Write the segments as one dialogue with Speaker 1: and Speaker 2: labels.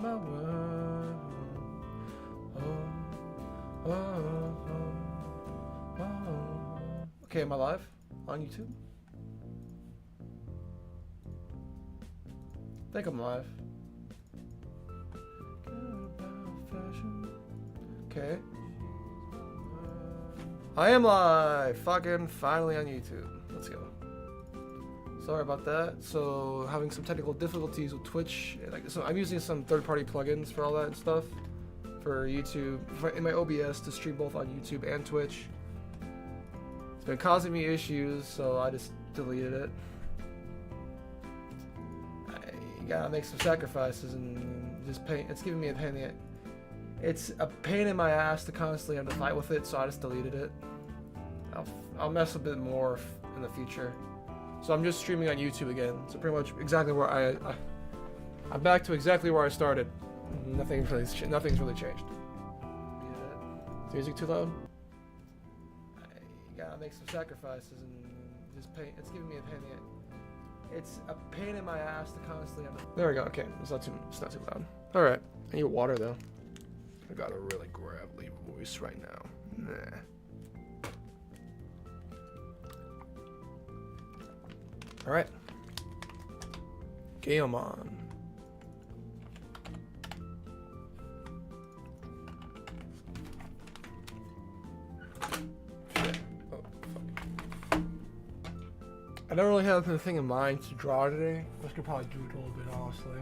Speaker 1: my world. Oh, oh, oh, oh. Okay, am I live on YouTube? I think I'm live. Okay. I am live! Fucking finally on YouTube. Let's go. Sorry about that. So, having some technical difficulties with Twitch. So I'm using some third-party plugins for all that and stuff. For YouTube, in my OBS to stream both on YouTube and Twitch. It's been causing me issues, so I just deleted it. You gotta make some sacrifices and just pain. It's giving me a pain. It's a pain in my ass to constantly have to fight with it, so I just deleted it. I'll mess a bit more in the future. So I'm just streaming on YouTube again. So pretty much exactly where I'm back to exactly where I started. Nothing's really changed. Is the music too loud? You gotta make some sacrifices and just pain. It's giving me a pain. It's a pain in my ass to constantly have to. There we go. Okay, it's not too loud. All right. I need water though. I got a really gravelly voice right now. Nah. All right. Game on. I don't really have anything in mind to draw today. I could probably do it a little bit, honestly.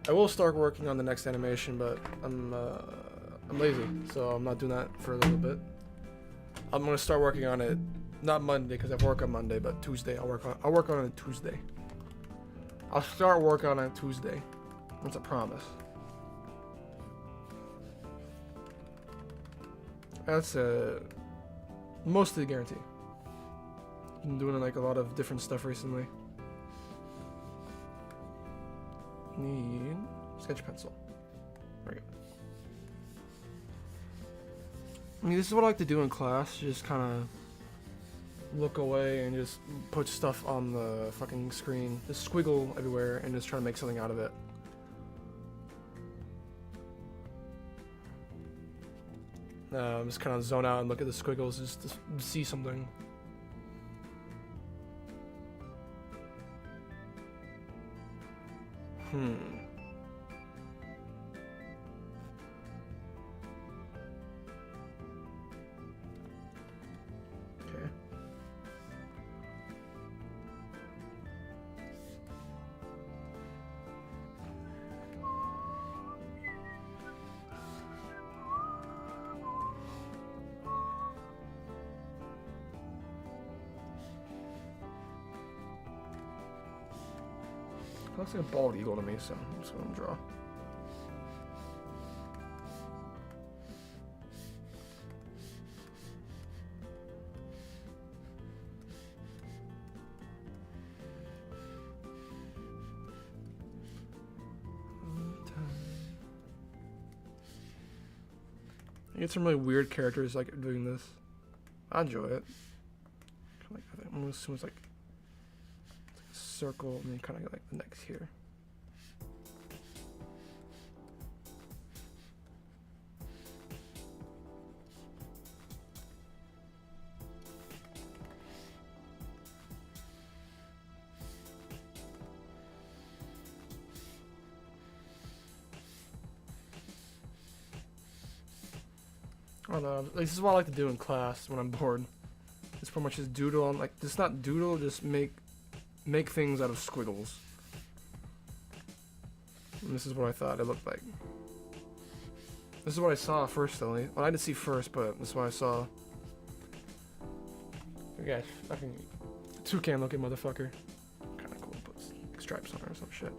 Speaker 1: I will start working on the next animation, but I'm lazy, so I'm not doing that for a little bit. I'm gonna start working on it, not Monday because I work on Monday, but Tuesday. I'll work on it Tuesday. I'll start work on it Tuesday. That's a promise. That's mostly a guarantee. Been doing like a lot of different stuff recently. Need sketch pencil. There we go. I mean, this is what I like to do in class. Just kind of look away and just put stuff on the fucking screen. Just squiggle everywhere and just try to make something out of it. Just kind of zone out and look at the squiggles just to see something. Okay. Looks like a bald eagle to me, so I'm just gonna draw. I get some really weird characters like doing this. I enjoy it. Like, I'm gonna assume it's like circle and then kind of get like the next here. I don't know. This is what I like to do in class when I'm bored. It's pretty much just doodle on, like, just not doodle, just make things out of squiggles. And this is what I thought it looked like. This is what I saw first, though. Well, I didn't see first, but this is what I saw. Okay, fucking toucan looking motherfucker. Kind of cool. Put stripes on her or some shit.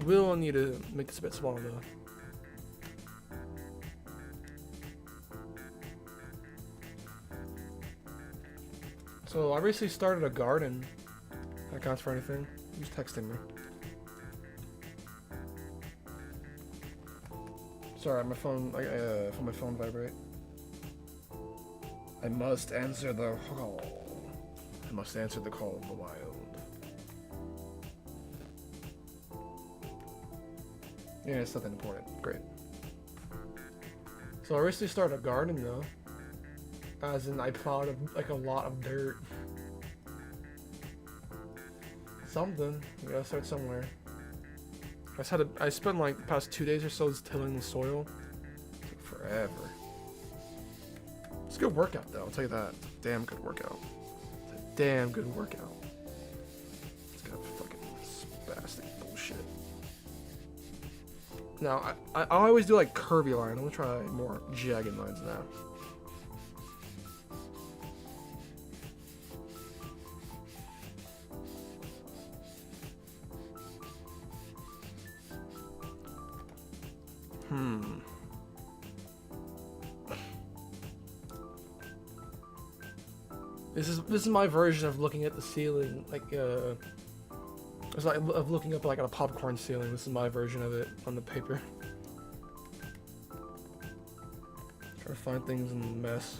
Speaker 1: We'll need to make this a bit smaller though. So I recently started a garden. That counts for anything. Who's texting me? Sorry, my phone. I feel my phone vibrate. I must answer the call. I must answer the call of the wild. Yeah, it's nothing important. Great. So I recently started a garden though. As in, I plowed like a lot of dirt. Something. We gotta start somewhere. I spent like the past 2 days or so just tilling the soil. It took forever. It's a good workout though, I'll tell you that. Damn good workout. It's a damn good workout. It's got fucking spastic bullshit. Now, I always do like curvy line. I'm gonna try more jagged lines now. This is my version of looking at the ceiling, like it's like of looking up like at a popcorn ceiling. This is my version of it on the paper. Try to find things in the mess.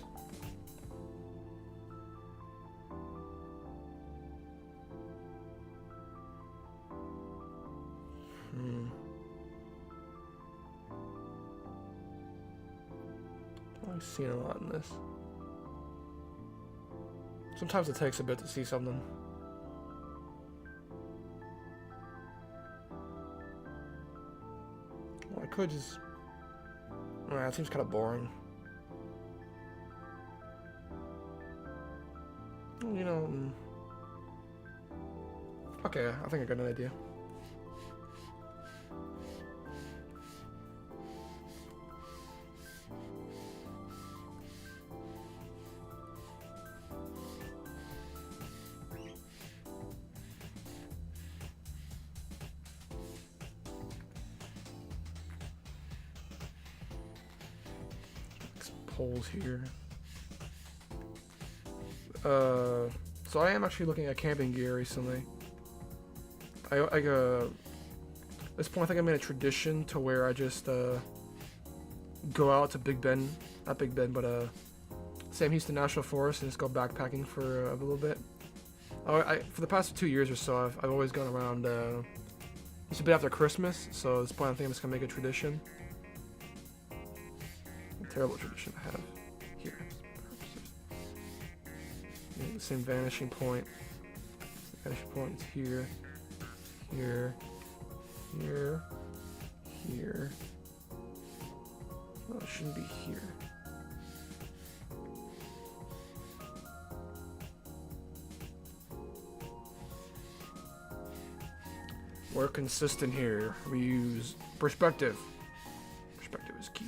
Speaker 1: I've seen a lot in this. Sometimes it takes a bit to see something. Well, I could just... That seems kind of boring. You know... Okay, I think I got an idea. Poles here. So I am actually looking at camping gear recently. At this point I think I made a tradition to where I just go out to Big Bend, not Big Bend, but Sam Houston National Forest and just go backpacking for a little bit. For the past 2 years or so, I've always gone around. It's a bit after Christmas, so at this point I think I'm just gonna make a tradition. Terrible tradition I have here. Yeah, the same vanishing point. The vanishing point is here, here, here, here. Well, it shouldn't be here. We're consistent here. We use perspective. Perspective is key.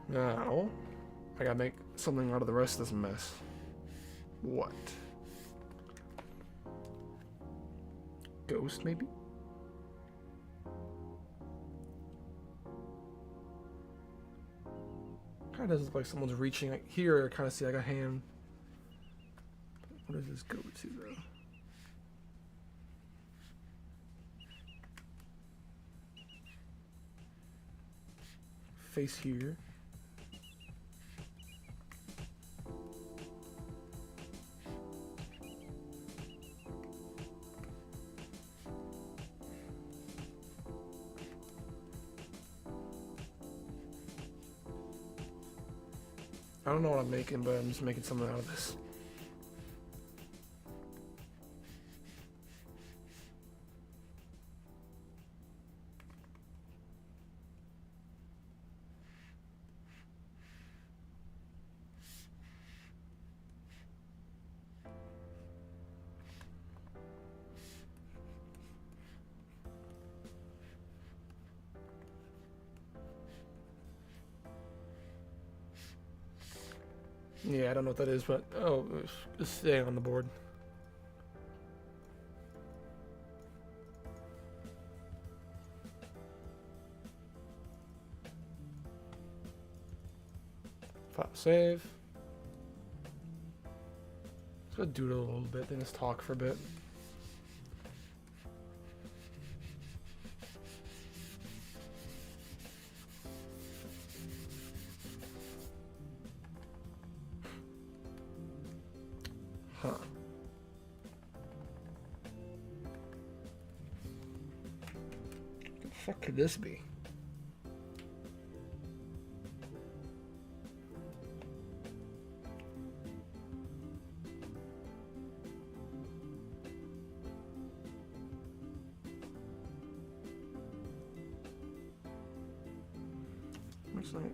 Speaker 1: Now, I gotta make something out of the rest of this mess. What? Ghost, maybe? Kinda does look like someone's reaching. Like here, I kinda see like a hand. What does this go to, though? Face here. I don't know what I'm making, but I'm just making something out of this. Yeah, I don't know what that is, but oh, it's staying on the board. File save. Let's go doodle a little bit, then just talk for a bit. Huh. What the fuck could this be?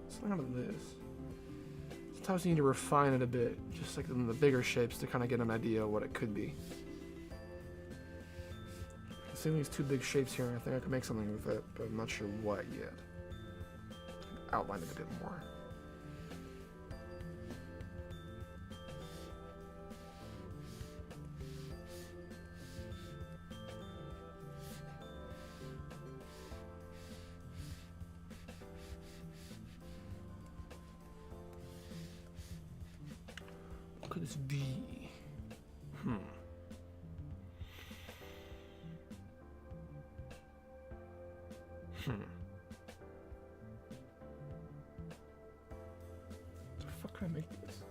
Speaker 1: Something out of this. Sometimes you need to refine it a bit, just like in the bigger shapes, to kind of get an idea of what it could be. Seeing these two big shapes here, I think I could make something with it, but I'm not sure what yet. Outline it a bit more. What could this be? Hmm. How the fuck can I make this?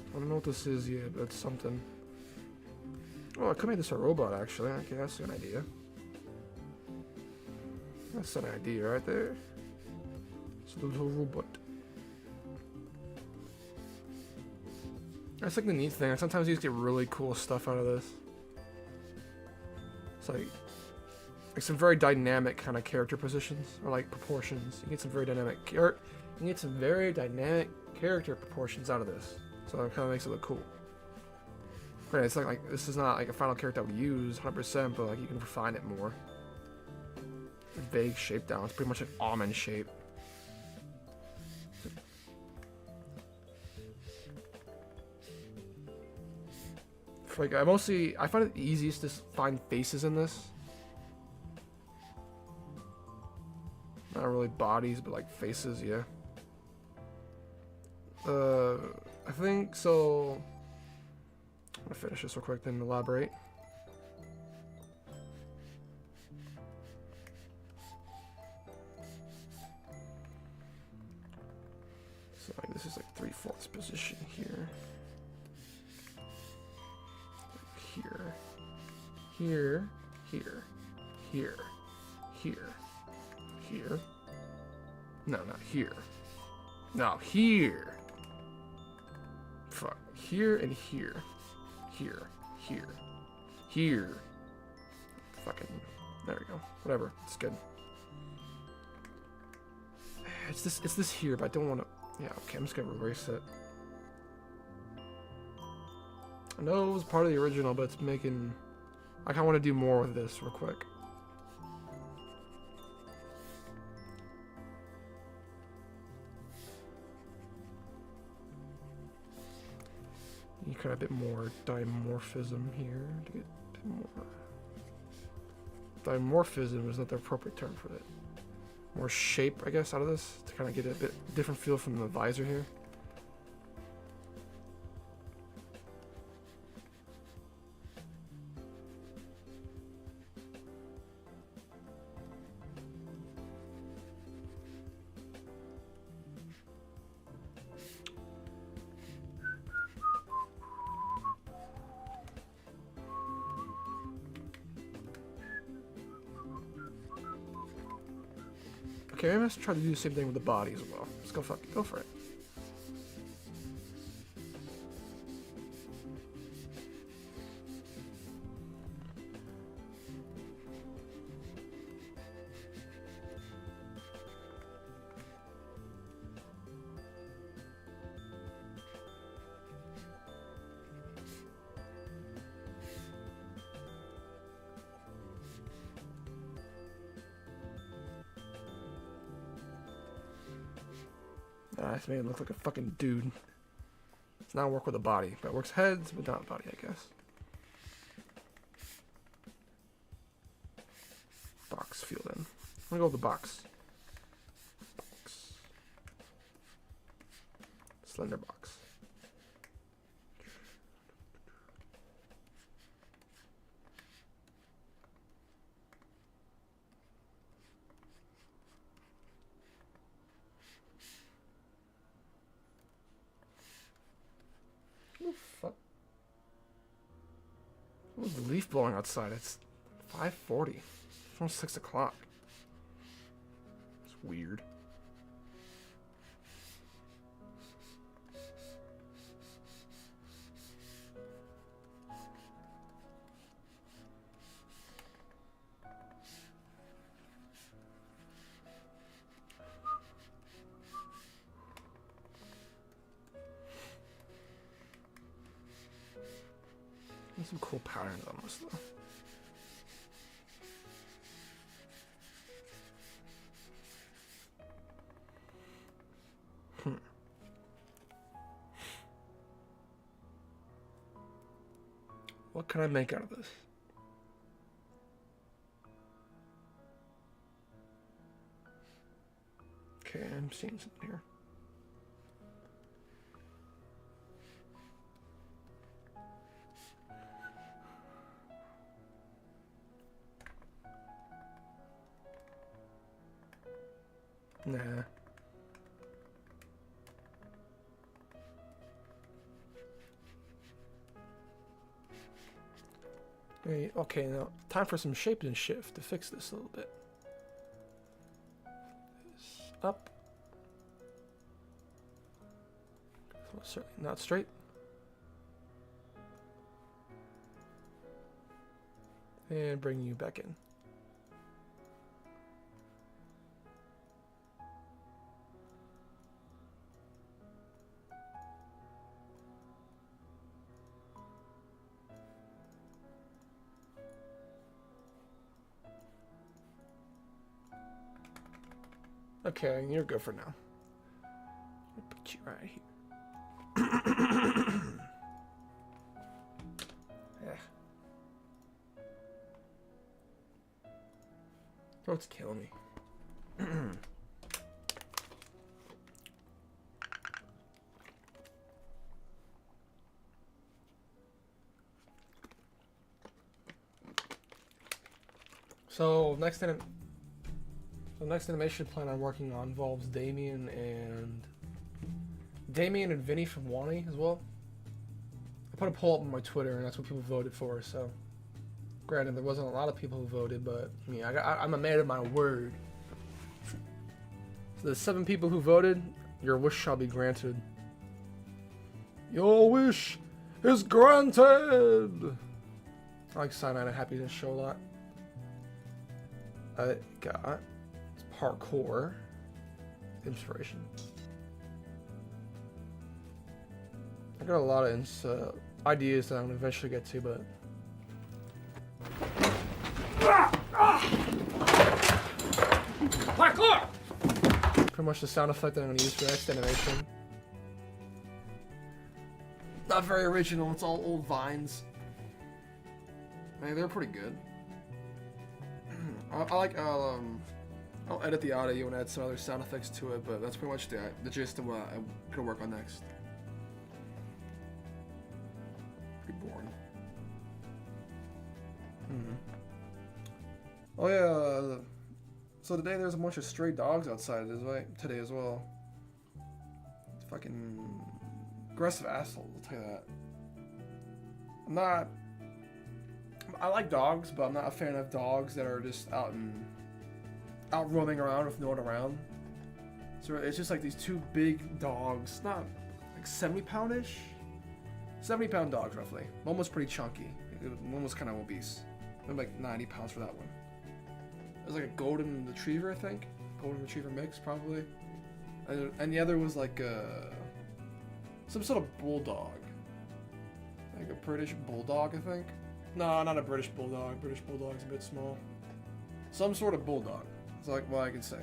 Speaker 1: I don't know what this is yet, but it's something. Oh, I could make this a robot, actually. Okay, that's an idea. That's an idea right there. It's a little robot. That's like the neat thing. Sometimes you just get really cool stuff out of this. It's like some very dynamic kind of character positions, or like proportions. You get some very dynamic character proportions out of this. So it kind of makes it look cool. Granted, it's like this is not like a final character I would use 100%, but like you can refine it more. Vague shape down. It's pretty much an almond shape. Like I find it easiest to find faces in this. Not really bodies, but like faces, yeah. I think so. I'm gonna finish this real quick, then elaborate. So like, this is like 3/4 position here. Here. Here. Here. Here. Here. Here. No, not here. No, here. Fuck. Here and here. Here. Here. Here. Fucking. There we go. Whatever. It's good. It's this here, but I don't want to. Yeah, okay, I'm just gonna erase it. I know it was part of the original, but it's making. I kind of want to do more with this real quick. You kind of a bit more dimorphism here to get a bit more. Dimorphism is not the appropriate term for it. More shape, I guess, out of this to kind of get a bit different feel from the visor here. Okay, maybe let's try to do the same thing with the body as well. Let's go for it. It's made it look like a fucking dude. It's not work with a body, but it works heads, but not body, I guess. Box field in. I'm gonna go with the box. Box. Slender box. What the fuck? What was the leaf blowing outside? It's 5:40. It's almost 6 o'clock. It's weird. There's some cool patterns on this though. What can I make out of this? Okay, I'm seeing something here. Nah. Hey, okay, now time for some shape and shift to fix this a little bit. Up. Certainly not straight. And bring you back in. Okay, you're good for now. I'll put you right here. Yeah. Throat's killing me. So next animation plan I'm working on involves Damien and Vinny from Wani as well. I put a poll up on my Twitter, and that's what people voted for. So, granted, there wasn't a lot of people who voted, but I mean, I'm a man of my word. So the 7 people who voted, your wish shall be granted. Your wish is granted. I like Cyanide and Happiness Show a lot. I got parkour inspiration. I got a lot of ideas that I'm gonna eventually get to, but parkour! Pretty much the sound effect that I'm gonna use for next animation. Not very original. It's all old vines. I mean, they're pretty good. I'll edit the audio and add some other sound effects to it, but that's pretty much the gist of what I'm gonna work on next. Pretty boring. Oh yeah. So today there's a bunch of stray dogs outside today as well. It's fucking aggressive assholes, I'll tell you that. I like dogs, but I'm not a fan of dogs that are just out roaming around with no one around. So it's just like these 2 big dogs, not like 70-pound-ish? 70-pound dogs, roughly. One was pretty chunky. One was kind of obese. Maybe like 90 pounds for that one. It was like a golden retriever, I think. Golden retriever mix, probably. And the other was like some sort of bulldog. Like a British bulldog, I think. No, not a British bulldog. British bulldog's a bit small. Some sort of bulldog. It's like what I can say.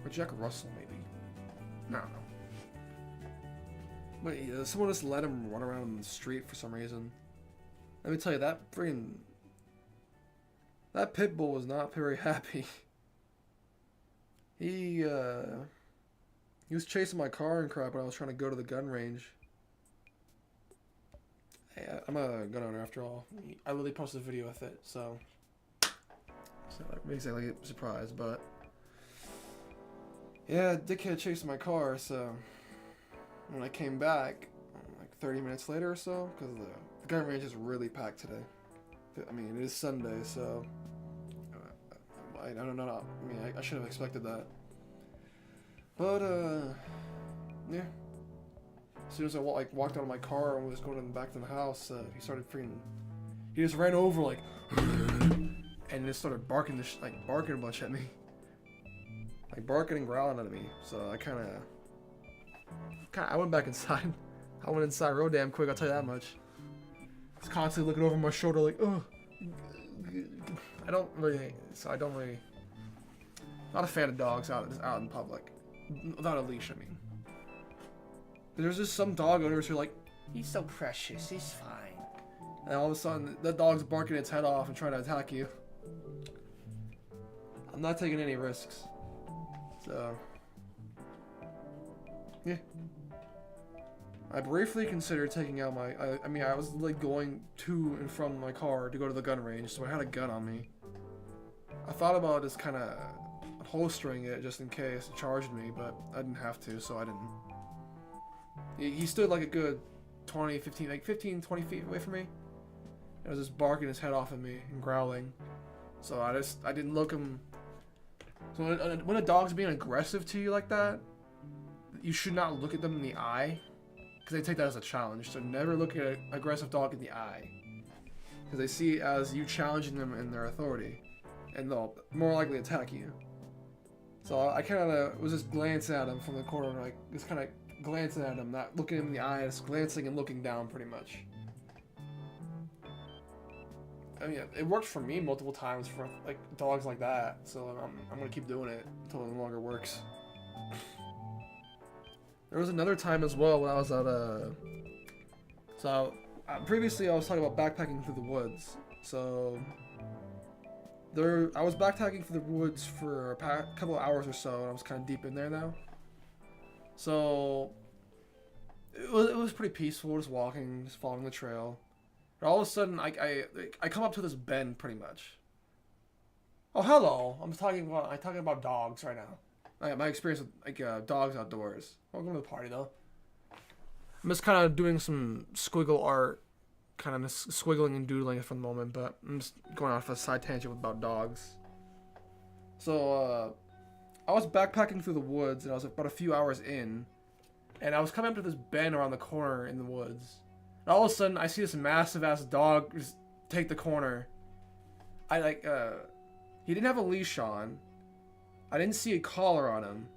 Speaker 1: Or Jack Russell, maybe. No. Wait, someone just let him run around in the street for some reason. Let me tell you, that pit bull was not very happy. He was chasing my car and crap when I was trying to go to the gun range. Hey, I'm a gun owner after all. I literally posted a video with it, so that makes it like a surprise, but yeah, dickhead chasing my car, so when I came back, like 30 minutes later or so, because the gun range is really packed today. I mean, it is Sunday, so I don't know. I mean, I should have expected that. But, yeah. As soon as I walked out of my car and was going back to the house, he started freaking... He just ran over, like... and just started barking barking a bunch at me. Like, barking and growling at me. So I I went back inside. I went inside real damn quick, I'll tell you that much. I was constantly looking over my shoulder like, ugh. I don't really... Not a fan of dogs out in public. Without a leash, I mean. There's just some dog owners who are like, he's so precious, he's fine. And all of a sudden, that dog's barking its head off and trying to attack you. I'm not taking any risks. So, yeah. I briefly considered taking out my... I mean, I was like going to and from my car to go to the gun range, so I had a gun on me. I thought about just kind of holstering it just in case it charged me, but I didn't have to, so I didn't. He stood like a good 20 feet away from me. It was just barking his head off at me and growling. So I didn't look him. So when a dog's being aggressive to you like that, you should not look at them in the eye, because they take that as a challenge. So never look at an aggressive dog in the eye, because they see it as you challenging them in their authority, and they'll more likely attack you. So I kind of was just glancing at him from the corner, like just kind of glancing at him, not looking him in the eye, just glancing and looking down, pretty much. I mean, it worked for me multiple times for like dogs like that, so I'm gonna keep doing it until it no longer works. There was another time as well when I was at previously I was talking about backpacking through the woods. So I was backpacking through the woods for a couple of hours or so, and I was kind of deep in there now. So it was pretty peaceful, just walking, just following the trail. But all of a sudden, I come up to this bend, pretty much. Oh, hello! I'm talking about dogs right now. My experience with dogs outdoors. Welcome to the party, though. I'm just kind of doing some squiggle art, kind of squiggling and doodling for the moment, but I'm just going off a side tangent about dogs. So, I was backpacking through the woods, and I was about a few hours in, and I was coming up to this bend around the corner in the woods. And all of a sudden, I see this massive-ass dog just take the corner. He didn't have a leash on. I didn't see a collar on him.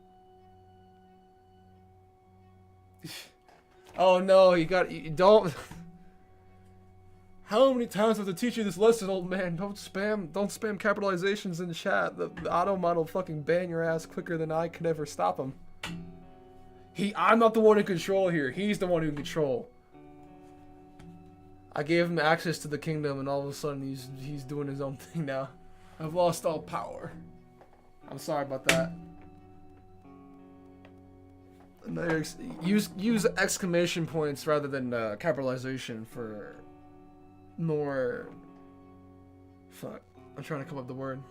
Speaker 1: Oh no, you don't... How many times have to teach you this lesson, old man? Don't spam capitalizations in the chat. The automod will fucking ban your ass quicker than I could ever stop him. I'm not the one in control here. He's the one in control. I gave him access to the kingdom, and all of a sudden he's doing his own thing now. I've lost all power. I'm sorry about that. Use exclamation points rather than capitalization for more. Fuck. I'm trying to come up with the word.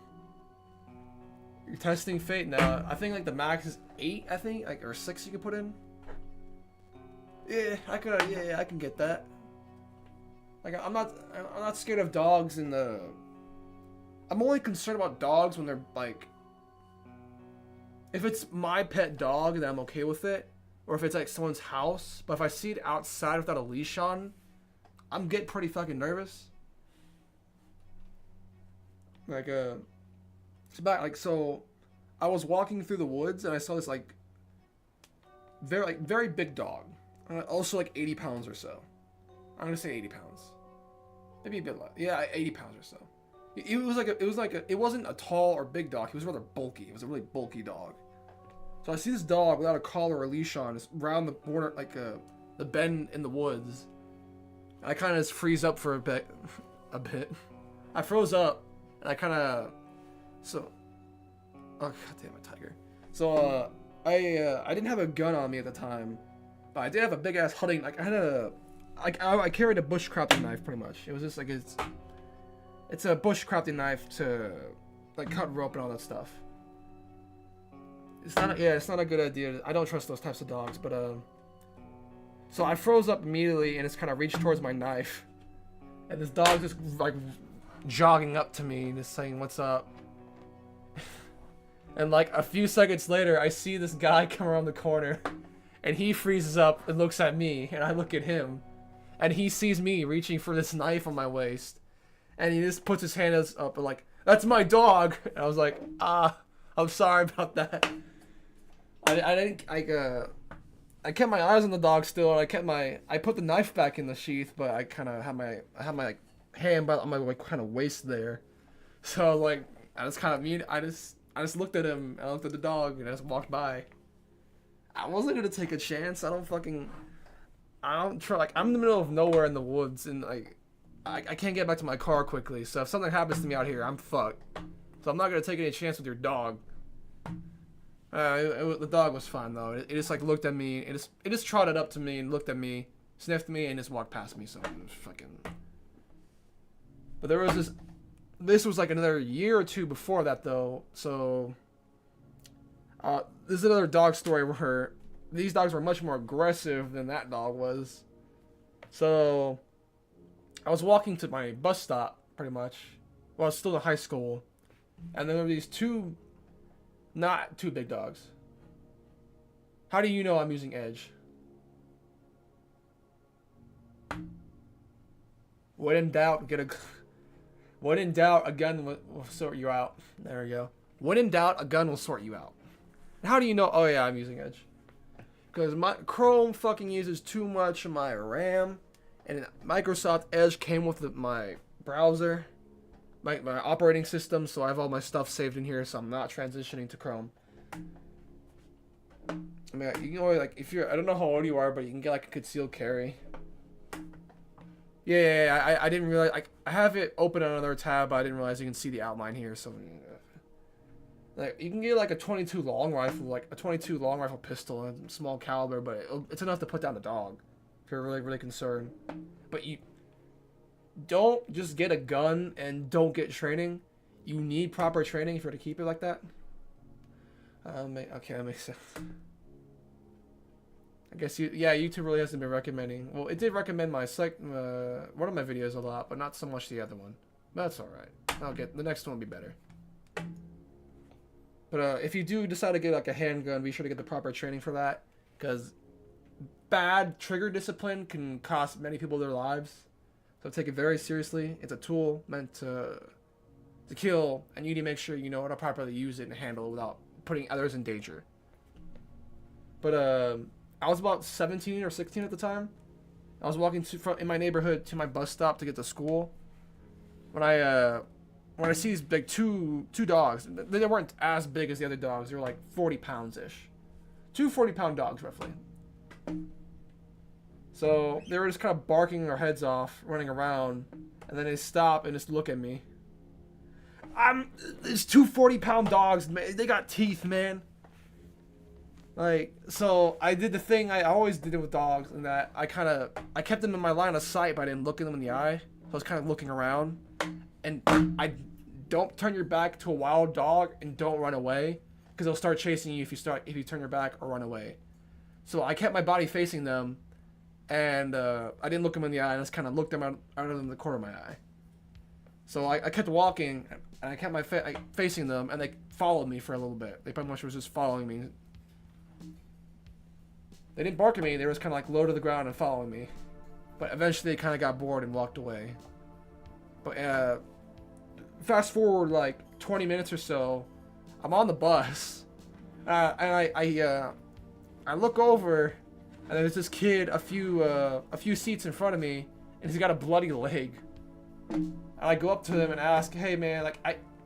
Speaker 1: You're testing fate now. I think like the max is 8. I think or 6 you can put in. Yeah, I can get that. Like I'm not scared of dogs in the. I'm only concerned about dogs when they're like. If it's my pet dog, then I'm okay with it. Or if it's like someone's house. But if I see it outside without a leash on, I'm getting pretty fucking nervous. So I was walking through the woods and I saw this very big dog. Also like 80 pounds or so. I'm gonna say 80 pounds. Maybe a bit less. Yeah, 80 pounds or so. It wasn't a tall or big dog. He was rather bulky. It was a really bulky dog. So I see this dog without a collar or leash on. It's around the border, like the bend in the woods. I kind of just freeze up for a bit. I froze up, and I kind of, oh god damn it, tiger. So I didn't have a gun on me at the time, but I did have a big ass hunting. Like I carried a bushcrafting knife pretty much. It was just like it's a bushcrafting knife to like cut rope and all that stuff. It's not a good idea. I don't trust those types of dogs, but so I froze up immediately and it's kind of reached towards my knife, and this dog just like jogging up to me, just saying what's up. And like a few seconds later, I see this guy come around the corner, and he freezes up and looks at me, and I look at him, and he sees me reaching for this knife on my waist, and he just puts his hand up and like, that's my dog. And I was like, I'm sorry about that. I kept my eyes on the dog still, and I put the knife back in the sheath, but I kind of had my like, hand on my like, kind of waist there. So like, I just looked at him, and I looked at the dog, and I just walked by. I wasn't gonna take a chance. I don't try. Like, I'm in the middle of nowhere in the woods, and like, I can't get back to my car quickly. So if something happens to me out here, I'm fucked. So I'm not gonna take any chance with your dog. The dog was fine though. It just like looked at me. It just trotted up to me and looked at me, sniffed me, and just walked past me. So it was fucking. But there was this. This was like another year or two before that though. So this is another dog story where these dogs were much more aggressive than that dog was. So I was walking to my bus stop pretty much. Well, I was still in high school, and there were these not two big dogs. How do you know I'm using edge? When in doubt, When in doubt, a gun will sort you out. There we go. When in doubt, a gun will sort you out. And how do you know? Oh yeah, I'm using edge. Because my Chrome fucking uses too much of my RAM, and Microsoft Edge came with my browser, my operating system, so I have all my stuff saved in here, so I'm not transitioning to Chrome. I mean, you can only, like, I don't know how old you are, but you can get like a concealed carry. Yeah, I didn't realize, I have it open on another tab, but I didn't realize you can see the outline here, so, like, you can get, like, a 22 long rifle pistol, and small caliber, but it's enough to put down the dog, if you're really, really concerned. But you don't just get a gun and don't get training. You need proper training if you're to keep it like that. Okay, that makes sense. I guess YouTube really hasn't been recommending. Well, it did recommend my one of my videos a lot, but not so much the other one. But that's all right. The next one will be better. But if you do decide to get like a handgun, be sure to get the proper training for that, because bad trigger discipline can cost many people their lives. So take it very seriously. It's a tool meant to kill, and you need to make sure you know how to properly use it and handle it without putting others in danger. But I was about 17 or 16 at the time. I was walking in my neighborhood to my bus stop to get to school. When I see these big two dogs, they weren't as big as the other dogs. They were like 40 pounds-ish. Two 40-pound dogs, roughly. So they were just kind of barking their heads off, running around, and then they stop and just look at me. These two 40-pound dogs, man, they got teeth, man. Like, so I did the thing I always did with dogs, in that I kept them in my line of sight, but I didn't look at them in the eye. So I was kind of looking around. And don't turn your back to a wild dog, and don't run away, because they'll start chasing you if you turn your back or run away. So I kept my body facing them, and I didn't look them in the eye. I just kind of looked them out of the corner of my eye. So I kept walking, and I kept my facing them, and they followed me for a little bit. They pretty much was just following me. They didn't bark at me. They were just kind of like low to the ground and following me. But eventually they kind of got bored and walked away. But fast forward like 20 minutes or so, I'm on the bus, and I look over, and there's this kid a few seats in front of me, and he's got a bloody leg. And I go up to him and ask, "Hey man,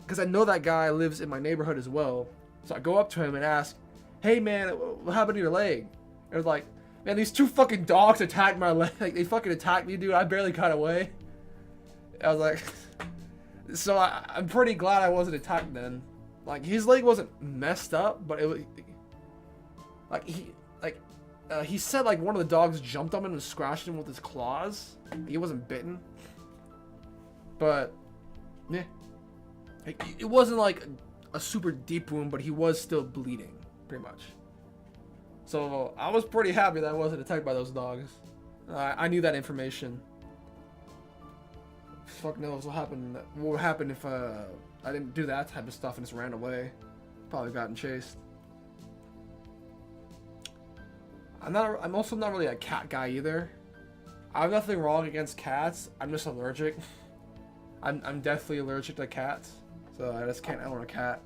Speaker 1: because I know that guy lives in my neighborhood as well." So I go up to him and ask, hey man, what happened to your leg? It was like, man, these 2 fucking dogs attacked my leg. Like, they fucking attacked me, dude. I barely got away. I was like, so I'm pretty glad I wasn't attacked then. Like, his leg wasn't messed up, but it was, like, he said like one of the dogs jumped on him and scratched him with his claws. He wasn't bitten. But, yeah. It wasn't like a super deep wound, but he was still bleeding, pretty much. So I was pretty happy that I wasn't attacked by those dogs. I knew that information. Fuck knows what happened. What would happen if I didn't do that type of stuff and just ran away? Probably gotten chased. I'm also not really a cat guy either. I have nothing wrong against cats. I'm just allergic. I'm definitely allergic to cats, so I just can't own a cat.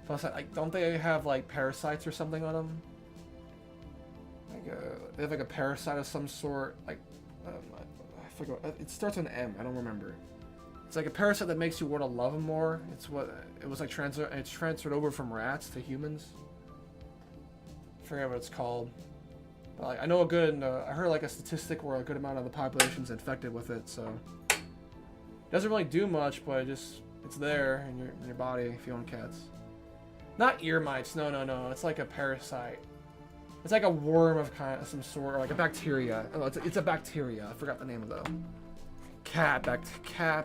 Speaker 1: Plus, don't they have like parasites or something on them? Like they have like a parasite of some sort. Like I forgot. It starts with an M. I don't remember. It's like a parasite that makes you want to love them more. It's transferred over from rats to humans. I forget what it's called. But like, I know I heard like a statistic where a good amount of the population's infected with it. So it doesn't really do much, but it's there in your body if you own cats. Not ear mites, no. It's like a parasite. It's like a worm of some sort, or like a bacteria. Oh, it's a bacteria. I forgot the name of the cat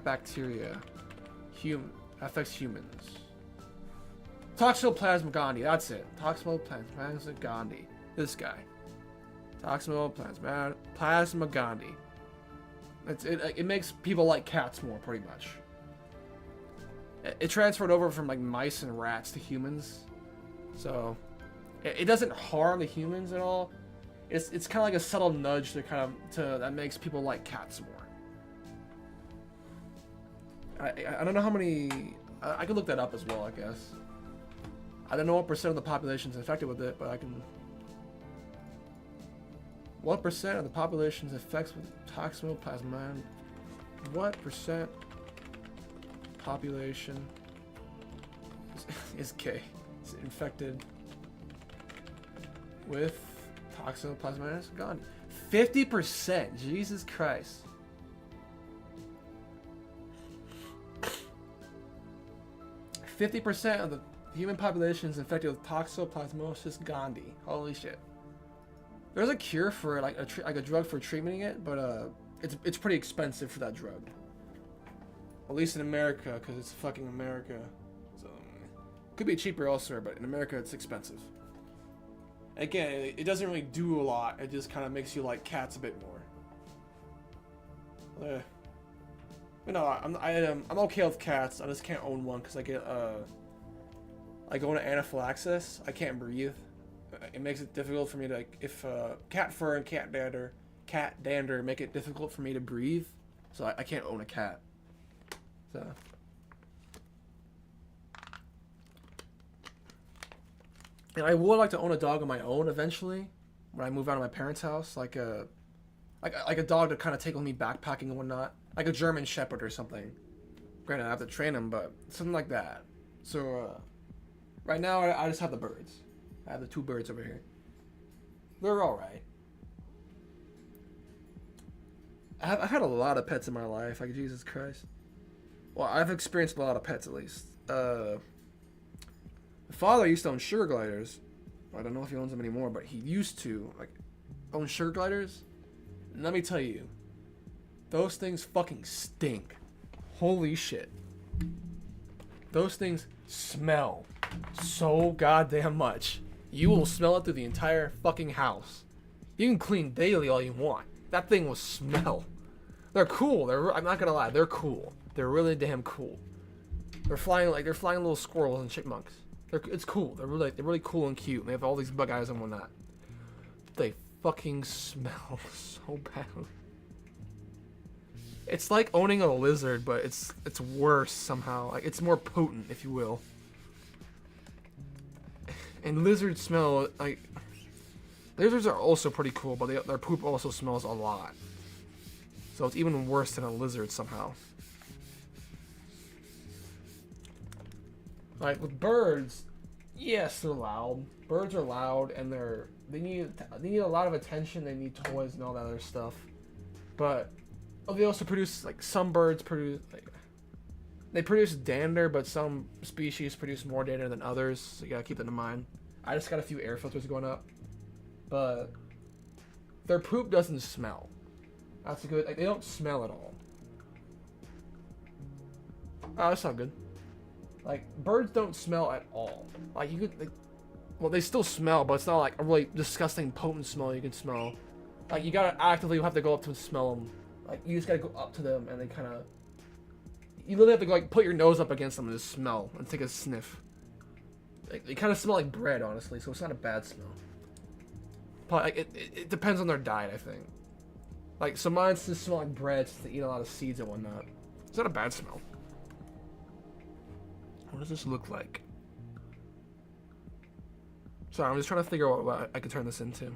Speaker 1: bacteria. Affects humans. Toxoplasma gondii. That's it. Toxoplasma gondii. This guy. Toxoplasma gondii. It makes people like cats more, pretty much. It transferred over from like mice and rats to humans, so it doesn't harm the humans at all. It's kind of like a subtle nudge that makes people like cats more. I don't know how many. I can look that up as well, I guess. I don't know what percent of the population is infected with it, but I can. What percent of the population is infected with toxoplasma? What percent population is infected with toxoplasma gondii? 50%. Jesus Christ. 50% of the human population is infected with toxoplasmosis gondii. Holy shit. There's a cure for it, like a drug for treating it, but it's pretty expensive for that drug. At least in America, because it's fucking America. So it could be cheaper elsewhere, but in America it's expensive. Again, it doesn't really do a lot. It just kind of makes you like cats a bit more. You know, I'm okay with cats. I just can't own one because I go into anaphylaxis. I can't breathe. It makes it difficult for me to, if cat fur and cat dander make it difficult for me to breathe. So I can't own a cat. So. And I would like to own a dog of my own eventually, when I move out of my parents' house, like a dog to kind of take with me backpacking and whatnot, like a German Shepherd or something. Granted, I have to train him, but something like that. So right now I just have the birds. I have the 2 birds over here. They're all right. I've had a lot of pets in my life. Like, Jesus Christ. Well, I've experienced a lot of pets, at least. My father used to own sugar gliders. I don't know if he owns them anymore, but he used to, like, own sugar gliders. And let me tell you, those things fucking stink. Holy shit. Those things smell so goddamn much. You will smell it through the entire fucking house. You can clean daily all you want. That thing will smell. They're cool. I'm not gonna lie. They're cool. They're really damn cool. They're flying little squirrels and chipmunks. It's cool. They're really cool and cute. They have all these bug eyes and whatnot. They fucking smell so bad. It's like owning a lizard, but it's worse somehow. Like, it's more potent, if you will. And lizards smell like... Lizards are also pretty cool, but their poop also smells a lot. So it's even worse than a lizard somehow. Like, with birds, Yes, they're loud. Birds are loud, and they need a lot of attention. They need toys and all that other stuff. But they also produce, like, some birds produce, like, they produce dander, but some species produce more dander than others. So you gotta keep that in mind. I just got a few air filters going up, but their poop doesn't smell. That's a good. Like, they don't smell at all. Oh, that's not good. Like, birds don't smell at all. Like, you could, like, well, they still smell, but it's not like a really disgusting, potent smell you can smell. Like, you gotta actively have to go up to them and smell them. Like, you just gotta go up to them and they kind of. You literally have to, like, put your nose up against them and just smell and take a sniff. Like, they kind of smell like bread, honestly, so it's not a bad smell. But like, it depends on their diet, I think. Like, some mine just smell like bread since they eat a lot of seeds and whatnot. It's not a bad smell. What does this look like? Sorry, I'm just trying to figure out what I could turn this into.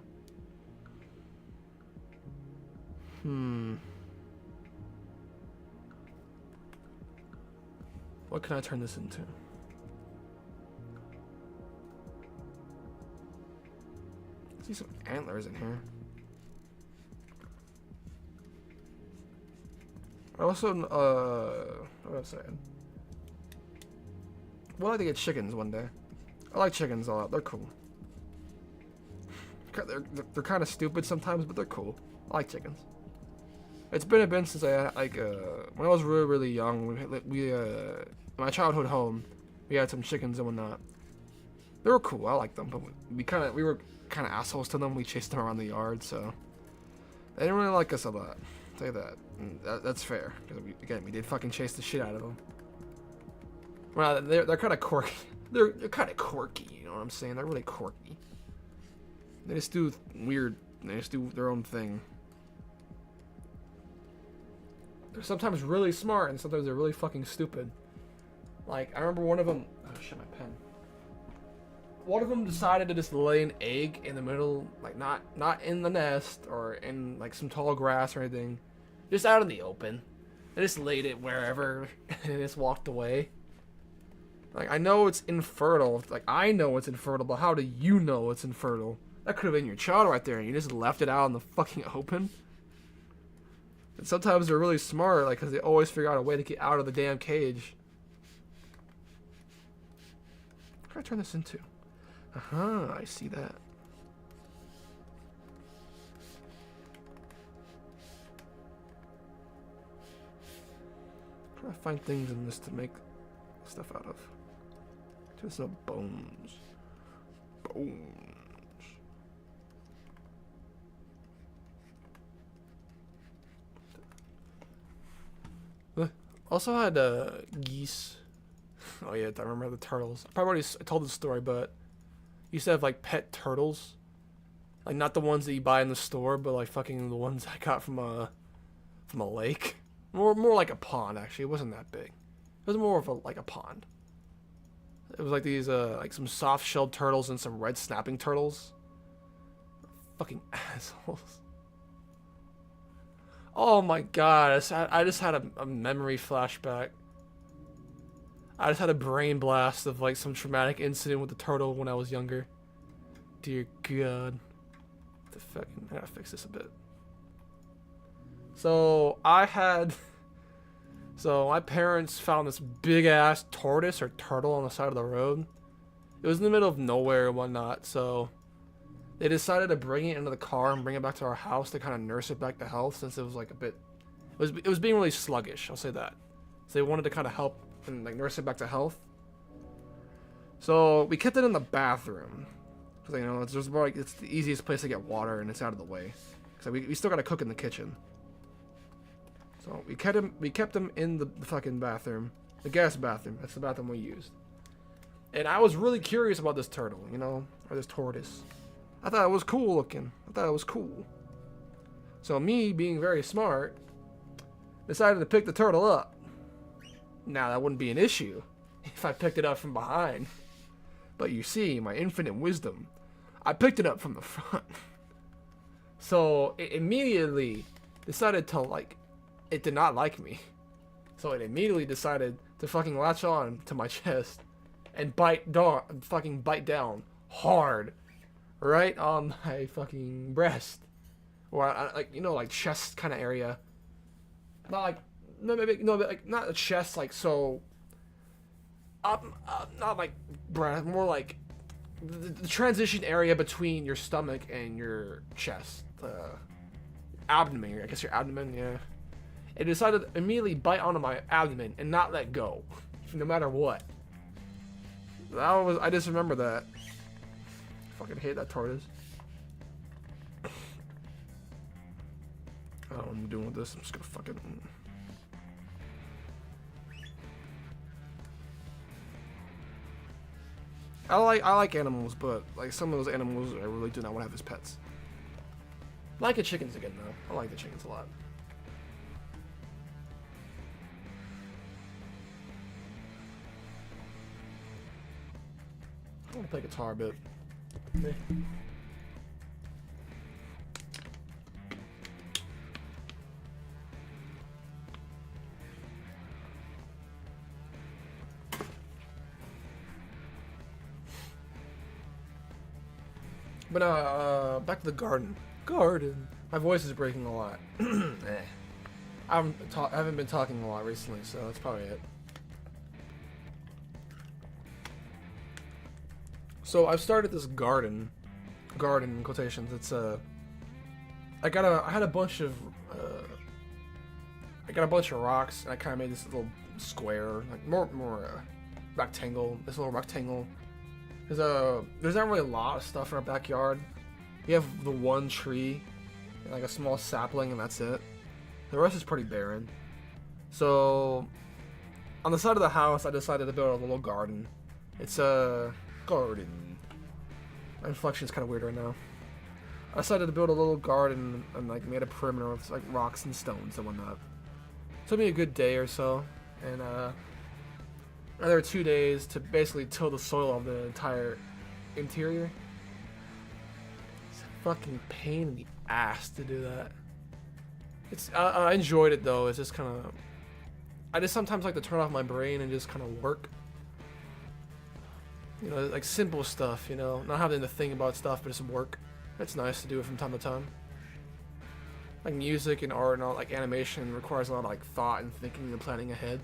Speaker 1: What can I turn this into? I see some antlers in here. I also, what was I saying? We'll like to get chickens one day. I like chickens a lot. They're cool. They're kind of stupid sometimes, but they're cool. I like chickens. It's been a bit since I like when I was really young. We my childhood home, we had some chickens and whatnot. They were cool. I liked them, but we were kind of assholes to them. We chased them around the yard, so they didn't really like us a lot. I'll tell you that. That's fair. Because we did fucking chase the shit out of them. Well, they're kind of quirky. They're kind of quirky. You know what I'm saying? They're really quirky. They just do weird. They just do their own thing. They're sometimes really smart, and sometimes they're really fucking stupid. Like, I remember one of them. Oh shit, my pen. One of them decided to just lay an egg in the middle, like not in the nest or in like some tall grass or anything, just out in the open. They just laid it wherever and just walked away. Like, I know it's infertile. Like, I know it's infertile, but how do you know it's infertile? That could have been your child right there, and you just left it out in the fucking open. And sometimes they're really smart, like, because they always figure out a way to get out of the damn cage. What can I turn this into? I see that. I'm trying to find things in this to make stuff out of. There's no bones. Bones. Also had geese. Oh yeah, I remember the turtles. I probably already told this story, but used to have like pet turtles, like not the ones that you buy in the store, but like fucking the ones I got from a lake. More like a pond actually. It wasn't that big. It was more of like a pond. It was like these like some soft-shelled turtles and some red snapping turtles. Fucking assholes. Oh my god, I just had a memory flashback. I just had a brain blast of like some traumatic incident with the turtle when I was younger. Dear god. The fucking, I gotta fix this a bit. So my parents found this big ass tortoise or turtle on the side of the road. It was in the middle of nowhere and whatnot, so they decided to bring it into the car and bring it back to our house to kind of nurse it back to health, since it was like a bit, it was being really sluggish, I'll say that. So they wanted to kind of help and like nurse it back to health. So we kept it in the bathroom, because you know it's just more like it's the easiest place to get water and it's out of the way. So we still gotta cook in the kitchen. So we kept him in the fucking bathroom, the guest bathroom. That's the bathroom we used. And I was really curious about this turtle, you know, or this tortoise. I thought it was cool looking. I thought it was cool. So me, being very smart, decided to pick the turtle up. Now that wouldn't be an issue if I picked it up from behind. But you see, my infinite wisdom, I picked it up from the front. So it immediately decided to like, it did not like me. So it immediately decided to fucking latch on to my chest and fucking bite down hard, right on my fucking breast, or like you know like chest kind of area. Not like no like not the chest like so. Not like breast, more like the transition area between your stomach and your chest, abdomen. I guess your abdomen, yeah. It decided to immediately bite onto my abdomen and not let go, no matter what. I just remember that. I fucking hate that tortoise. I don't know what I'm doing with this. I'm just gonna fucking. I like animals, but like some of those animals I really do not want to have as pets. I like the chickens again though. I like the chickens a lot. I want to play guitar a bit. But back to the garden. Garden. My voice is breaking a lot. I haven't been talking a lot recently, so that's probably it. So I've started this garden in quotations. It's I had a bunch of rocks, and I kind of made this little square, like more rectangle. This little rectangle. There's not really a lot of stuff in our backyard. We have the one tree, and like a small sapling, and that's it. The rest is pretty barren. So on the side of the house, I decided to build a little garden. It's a garden. My inflection's kind of weird right now. I decided to build a little garden and like made a perimeter of like rocks and stones and whatnot. It took me a good day or so, and another 2 days to basically till the soil of the entire interior. It's a fucking pain in the ass to do that. I enjoyed it though. It's just kind of. I just sometimes like to turn off my brain and just kind of work. You know, like simple stuff. You know, not having to think about stuff, but just work. It's nice to do it from time to time. Like music and art and all, like animation requires a lot of like thought and thinking and planning ahead.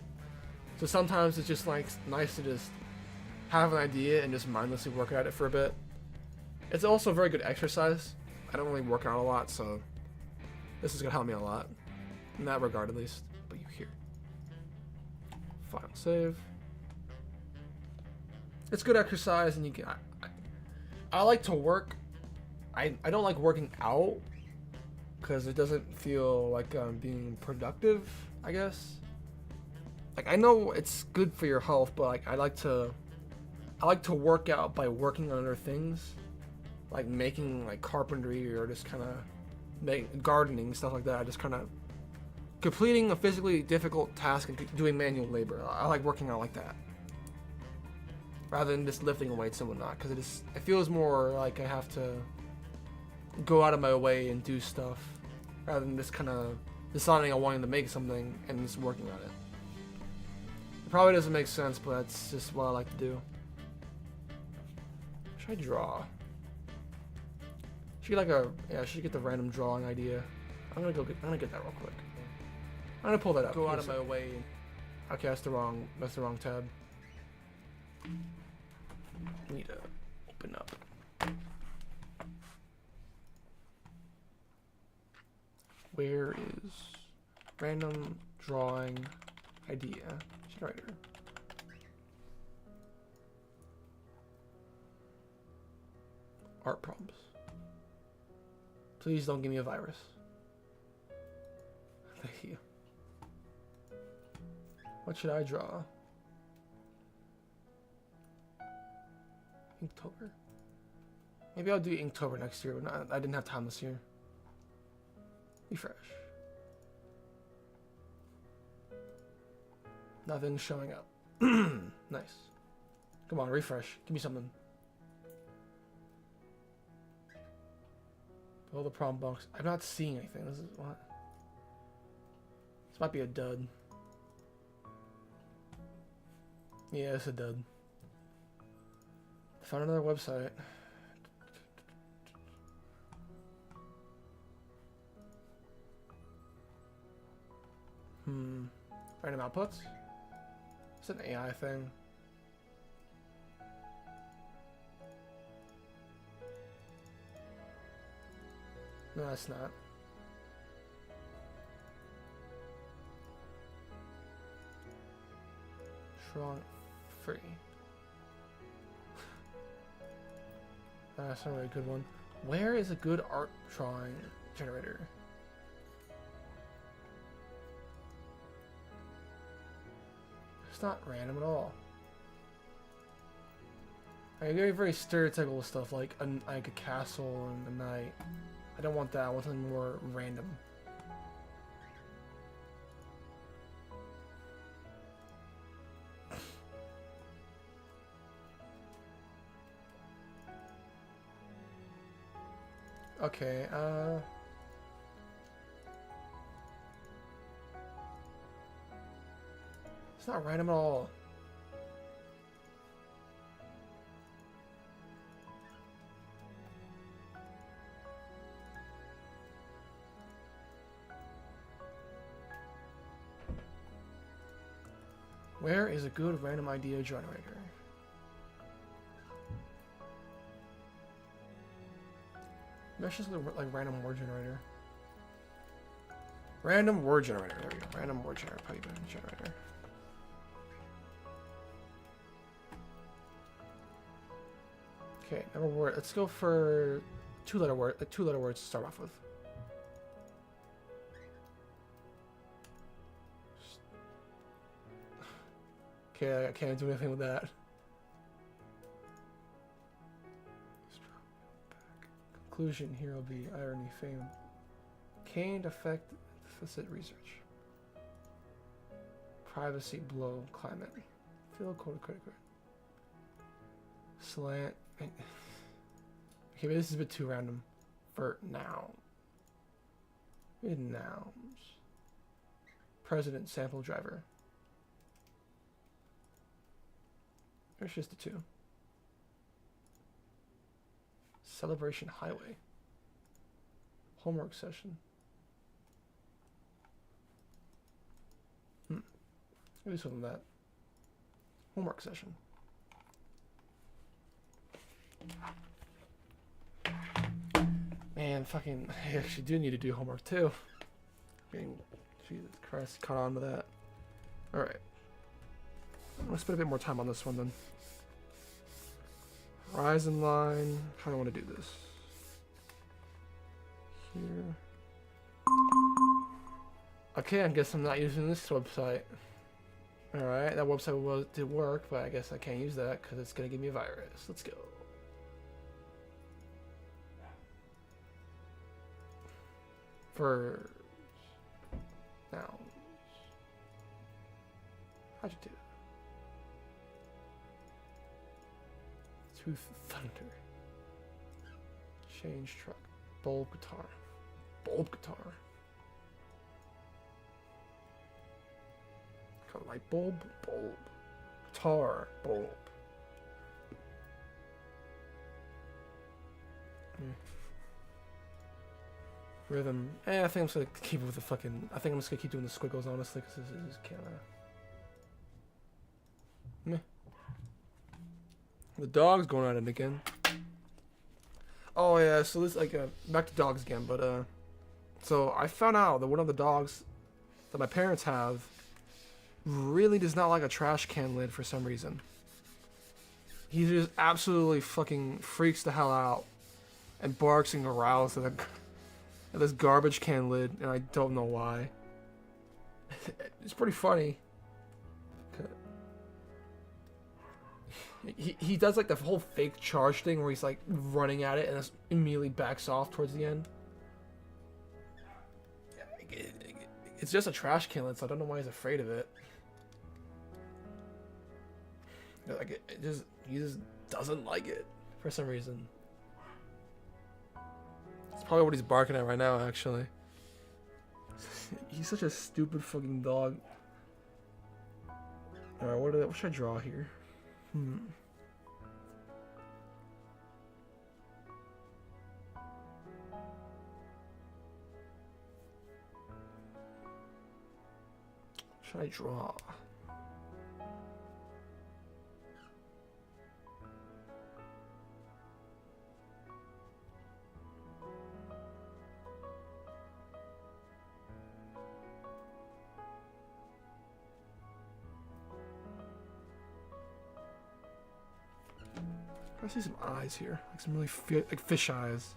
Speaker 1: So sometimes it's just like nice to just have an idea and just mindlessly work at it for a bit. It's also very good exercise. I don't really work out a lot, so this is gonna help me a lot in that regard, at least. But you hear. Final save. It's good exercise, and you can. I like to work. I don't like working out because it doesn't feel like I'm being productive, I guess. Like I know it's good for your health, but like I like to work out by working on other things, like making like carpentry or just kind of gardening, stuff like that. Just kind of completing a physically difficult task and doing manual labor. I like working out like that rather than just lifting weights and whatnot, because it feels more like I have to go out of my way and do stuff rather than just kind of deciding I wanted to make something and just working on it. It probably doesn't make sense, but that's just what I like to do. Should I draw? Should get the random drawing idea. I'm gonna get that real quick. I'm gonna pull that up. Go out of my way. Okay, that's the wrong tab. I need to open up. Where is random drawing idea generator? Art prompts. Please don't give me a virus. Thank you. What should I draw? Inktober? Maybe I'll do Inktober next year, but I didn't have time this year. Refresh. Nothing's showing up. Nice. Come on, refresh. Give me something. Pull the prompt box. I'm not seeing anything. This is what? This might be a dud. Yeah, it's a dud. found another website. Random outputs? It's an AI thing. No, it's not. Strong free. That's not a really good one. Where is a good art drawing generator? It's not random at all. I get very stereotypical stuff like a castle and a knight. I don't want that. I want something more random. Okay, it's not random at all. Where is a good random idea generator? That's just like random word generator. Random word generator. There we go. Random word generator. Probably better than generator. Okay, number word. Let's go for two-letter word. Two-letter words to start off with. Okay, I can't do anything with that. Conclusion here will be irony, fame. Can't affect deficit research. Privacy blow, climate. Field code credit card. Slant. Okay, maybe this is a bit too random for now. Nouns. President sample driver. There's just the two. Celebration highway. Homework session. Maybe something like that. Homework session. Man, fucking, I actually do need to do homework too. Jesus Christ, caught on to that. Alright. I'm gonna spend a bit more time on this one then. Horizon line. How do I want to do this? Here. Okay, I guess I'm not using this website. Alright, that website did work, but I guess I can't use that because it's gonna give me a virus. Let's go. Verbs. Nouns. Adjective. Tooth thunder. Change truck. Bulb guitar. Bulb guitar. Got a light bulb. Bulb. Guitar. Bulb. Rhythm. I think I'm just gonna keep it with the fucking. I think I'm just gonna keep doing the squiggles honestly, because this is kind of. Meh. The dog's going at it again. Oh yeah, so this like back to dogs again, but so I found out that one of the dogs that my parents have really does not like a trash can lid for some reason. He just absolutely fucking freaks the hell out and barks and growls at this garbage can lid, and I don't know why. It's pretty funny. He does like the whole fake charge thing where he's like running at it and just immediately backs off towards the end. It's just a trash can lid, so I don't know why he's afraid of it. Like he just doesn't like it for some reason. It's probably what he's barking at right now, actually. He's such a stupid fucking dog. Alright, what should I draw here? should I draw? I see some eyes here, like some really like fish eyes.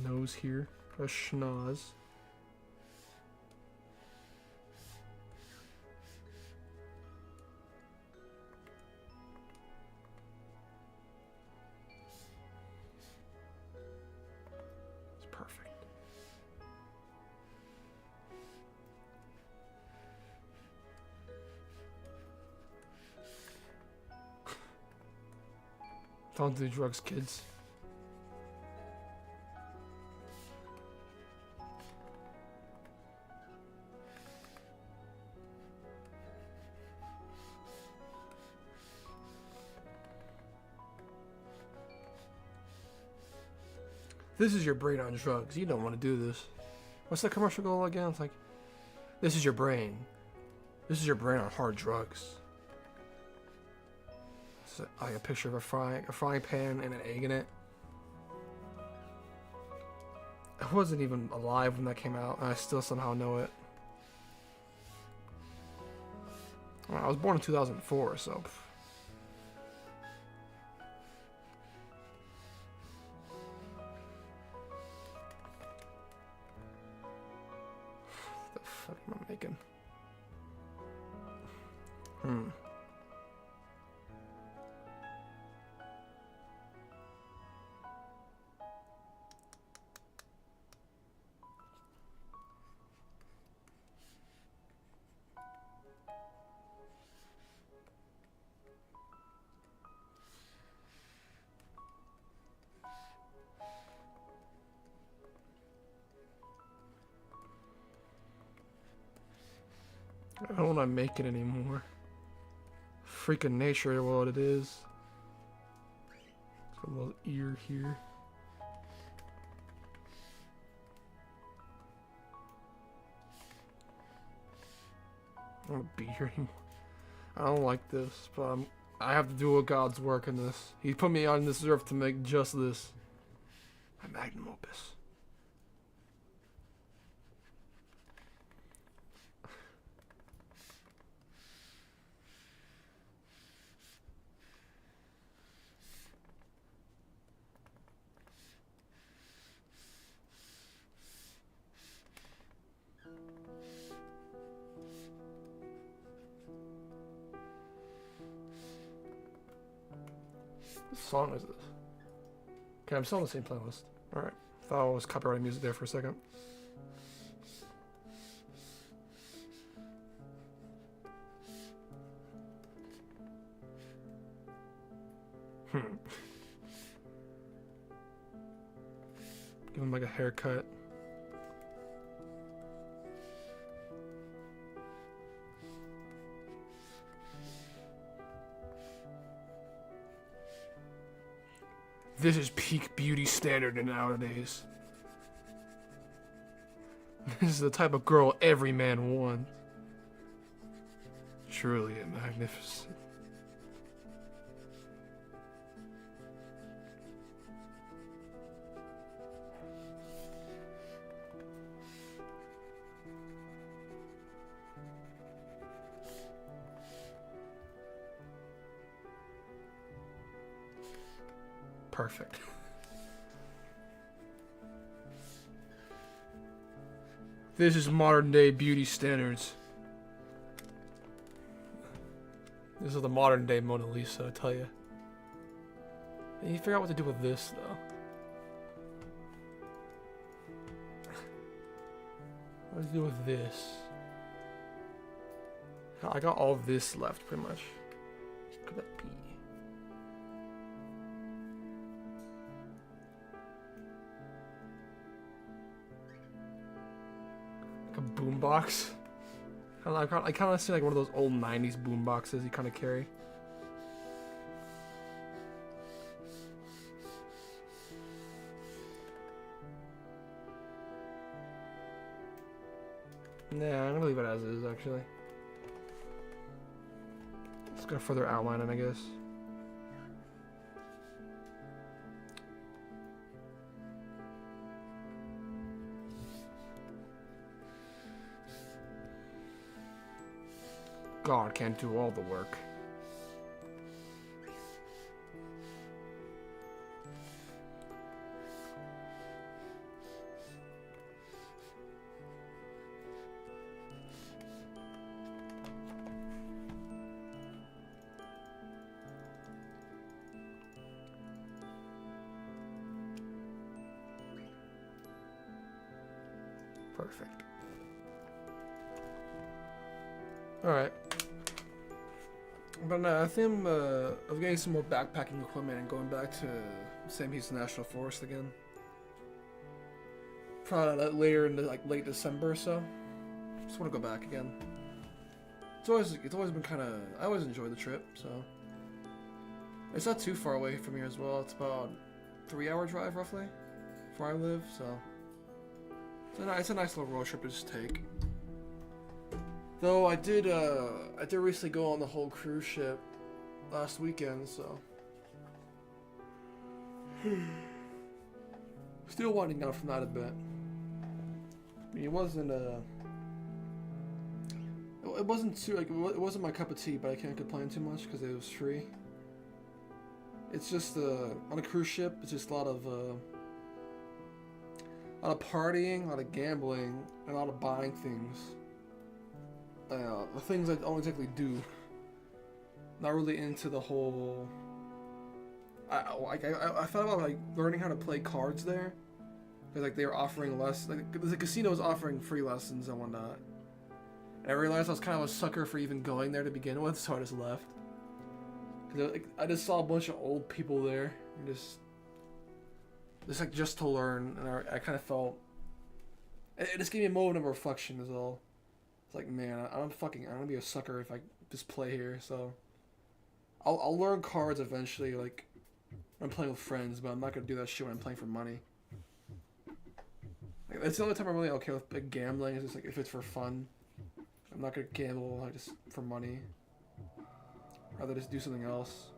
Speaker 1: Nose here, a schnoz. It's perfect. Don't do drugs, kids. This is your brain on drugs. You don't want to do this. What's the commercial goal again? It's like, this is your brain. This is your brain on hard drugs. It's like a picture of a frying pan and an egg in it. I wasn't even alive when that came out, and I still somehow know it. Well, I was born in 2004, so... What the fuck am I making? I don't want to make it anymore. Freaking nature, what it is. It's got a little ear here. I don't want to be here anymore. I don't like this, but I have to do God's work in this. He put me on this earth to make just this. My magnum opus. What song is this? Okay, I'm still on the same playlist. Alright. Thought I was copyrighted music there for a second. Give him like a haircut. This is peak beauty standard nowadays. This is the type of girl every man wants. Truly magnificent. Perfect. This is modern day beauty standards. This is the modern day Mona Lisa, I tell you. And you figure out what to do with this, though. What to do with this? I got all of this left, pretty much. What could that be? Like a boombox? I kind of see like one of those old '90s boom boxes you kind of carry. Nah, I'm gonna leave it as is, actually. Just gonna further outline it, I guess. God can't do all the work. Perfect. Alright. But I think I'm getting some more backpacking equipment and going back to St. Pete's National Forest again. Probably later in like late December or so. Just want to go back again. It's always been kind of, I always enjoy the trip, so. It's not too far away from here as well. It's about a 3-hour drive roughly, where I live, so. It's a nice little road trip to just take. Though I did recently go on the whole cruise ship last weekend, so. Still winding down from that a bit. I mean, it wasn't it wasn't too like it wasn't my cup of tea, but I can't complain too much because it was free. It's just on a cruise ship, it's just a lot of partying, a lot of gambling, and a lot of buying things. The things I don't exactly do. Not really into the whole. I thought about like learning how to play cards there, because like they were offering like the casino was offering free lessons and whatnot. And I realized I was kind of a sucker for even going there to begin with, so I just left. Cause I just saw a bunch of old people there, and just like just to learn, and I kind of felt. It just gave me a moment of reflection, is all. It's like, man, I'm gonna be a sucker if I just play here. So I'll learn cards eventually, like when I'm playing with friends, but I'm not gonna do that shit when I'm playing for money. Like, that's the only time I'm really okay with like, gambling. Is just like if it's for fun. I'm not gonna gamble like just for money. I'd rather just do something else.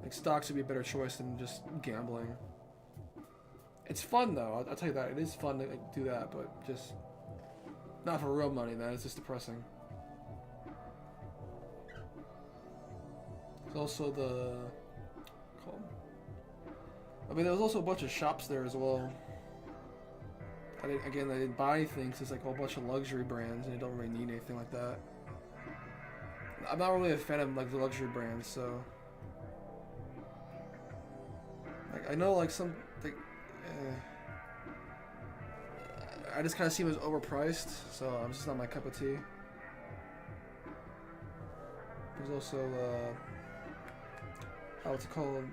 Speaker 1: Like stocks would be a better choice than just gambling. It's fun though. I'll tell you that. It is fun to like, do that, but just. Not for real money, man. It's just depressing. There's also I mean, there was also a bunch of shops there as well. I didn't buy anything, so it's like a whole bunch of luxury brands, and you don't really need anything like that. I'm not really a fan of like the luxury brands, so. Like I know like some like. I just kind of see them as overpriced, so I'm just not my cup of tea. There's also, what's it called?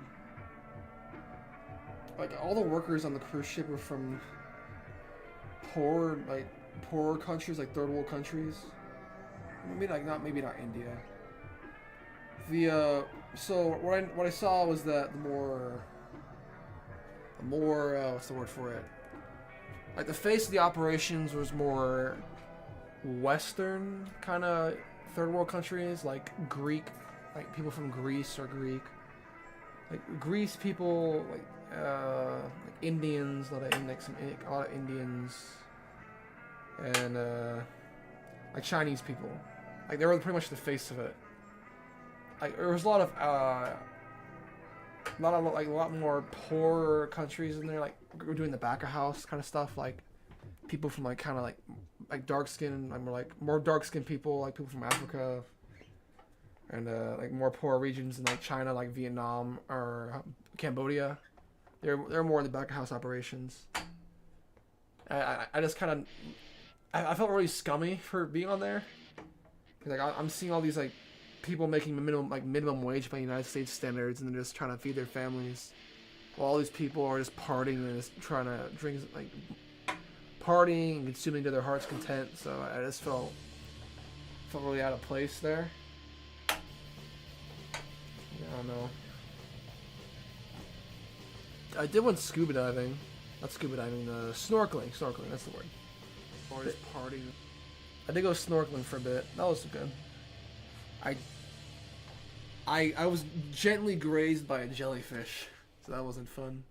Speaker 1: Like, all the workers on the cruise ship are from poorer countries, like third world countries. Maybe not India. So what I saw was that the more, what's the word for it? Like the face of the operations was more Western kind of third world countries, like Greek, like people from Greece or Greek, like Greece people, like Indians, a lot of Indians, and like Chinese people, like they were pretty much the face of it. Like there was a lot more poorer countries in there, like we're doing the back of house kind of stuff, like people from like kind of like dark skin, like more dark skinned people, like people from Africa, and like more poor regions in like China, like Vietnam or Cambodia. They're more in the back of house operations. I just kind of I felt really scummy for being on there, like I'm seeing all these like people making minimum wage by United States standards, and they're just trying to feed their families, while all these people are just partying and just trying to drink, like partying and consuming to their heart's content. So I just felt felt really out of place there. I don't know. I did one scuba diving. Not scuba diving, snorkeling. Snorkeling, that's the word. Or just partying. I did go snorkeling for a bit. That was good. I was gently grazed by a jellyfish, so that wasn't fun.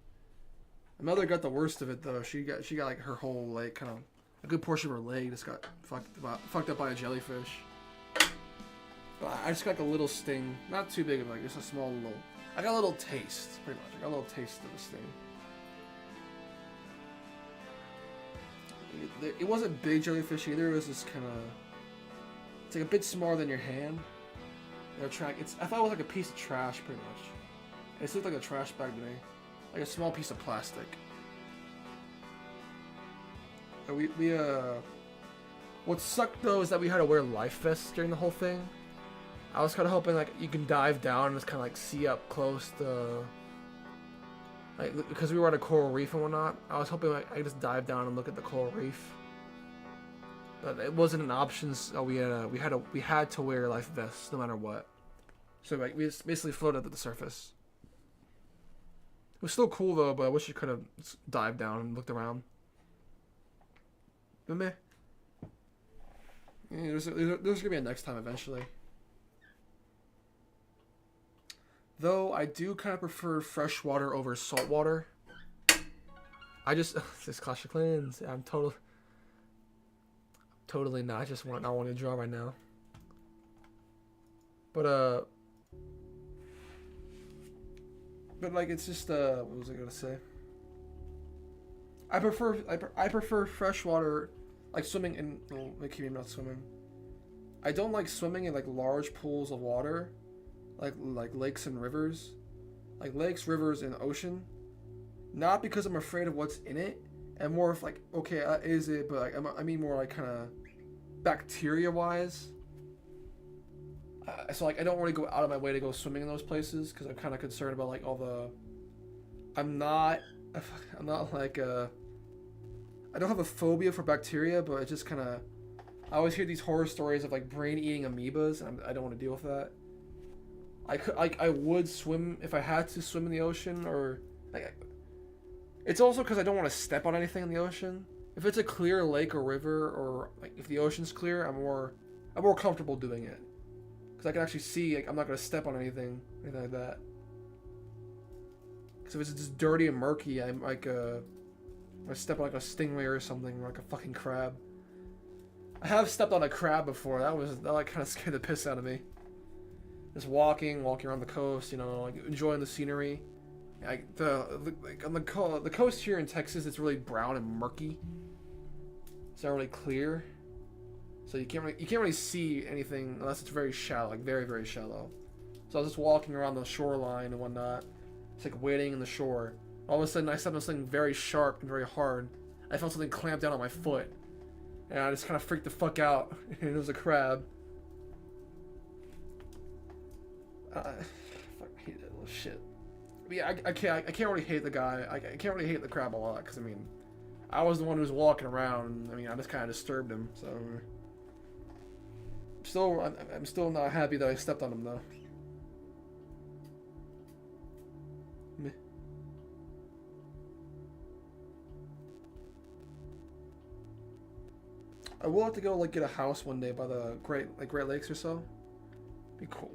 Speaker 1: My mother got the worst of it though. She got like her whole like kind of a good portion of her leg just got fucked up by a jellyfish. But I just got like a little sting, not too big of like just a small little. I got a little taste, pretty much. I got a little taste of this thing. It wasn't big jellyfish either. It was just kind of. It's like a bit smaller than your hand. I thought it was like a piece of trash, pretty much. It looked like a trash bag to me, like a small piece of plastic. What sucked though is that we had to wear life vests during the whole thing. I was kind of hoping like you can dive down and just kind of like see up close the, like because we were at a coral reef and whatnot. I was hoping like I could just dive down and look at the coral reef. But it wasn't an option, so we had to wear life vests no matter what. So like we just basically floated at the surface. It was still cool though, but I wish you could have dived down and looked around. But meh. Yeah, there's gonna be a next time eventually. Though I do kind of prefer fresh water over salt water. This Clash of Clans. I'm totally not. I just not want to draw right now. But like it's just what was I gonna say? I prefer fresh water, like swimming in. Well, like maybe not swimming. I don't like swimming in like large pools of water, like lakes and rivers, like lakes, rivers, and ocean. Not because I'm afraid of what's in it, and more of like okay, is it? But like, I mean more like kind of bacteria wise. So like I don't really go out of my way to go swimming in those places because I'm kind of concerned about like all the. I'm not like I don't have a phobia for bacteria, but it's just kind of. I always hear these horror stories of like brain eating amoebas, and I don't want to deal with that. I would swim if I had to swim in the ocean, or like. It's also because I don't want to step on anything in the ocean. If it's a clear lake or river, or like if the ocean's clear, I'm more comfortable doing it. Because I can actually see, like, I'm not going to step on anything like that. Because if it's just dirty and murky, I'm like, I step on like a stingray or something, or like a fucking crab. I have stepped on a crab before. That like kind of scared the piss out of me. Just walking around the coast, you know, like enjoying the scenery. Like on the coast here in Texas, it's really brown and murky. It's not really clear. So you can't really see anything unless it's very shallow, like very, very shallow. So I was just walking around the shoreline and whatnot. It's like waiting in the shore. All of a sudden I stepped on something very sharp and very hard. I felt something clamp down on my foot. And I just kind of freaked the fuck out. And it was a crab. Fuck, I hate that little shit. But yeah, I can't really hate the guy. I can't really hate the crab a lot, because I mean, I was the one who was walking around. I mean, I just kind of disturbed him, so. I'm still not happy that I stepped on him though. Meh. I will have to go like get a house one day by the Great Lakes or so. Be cool.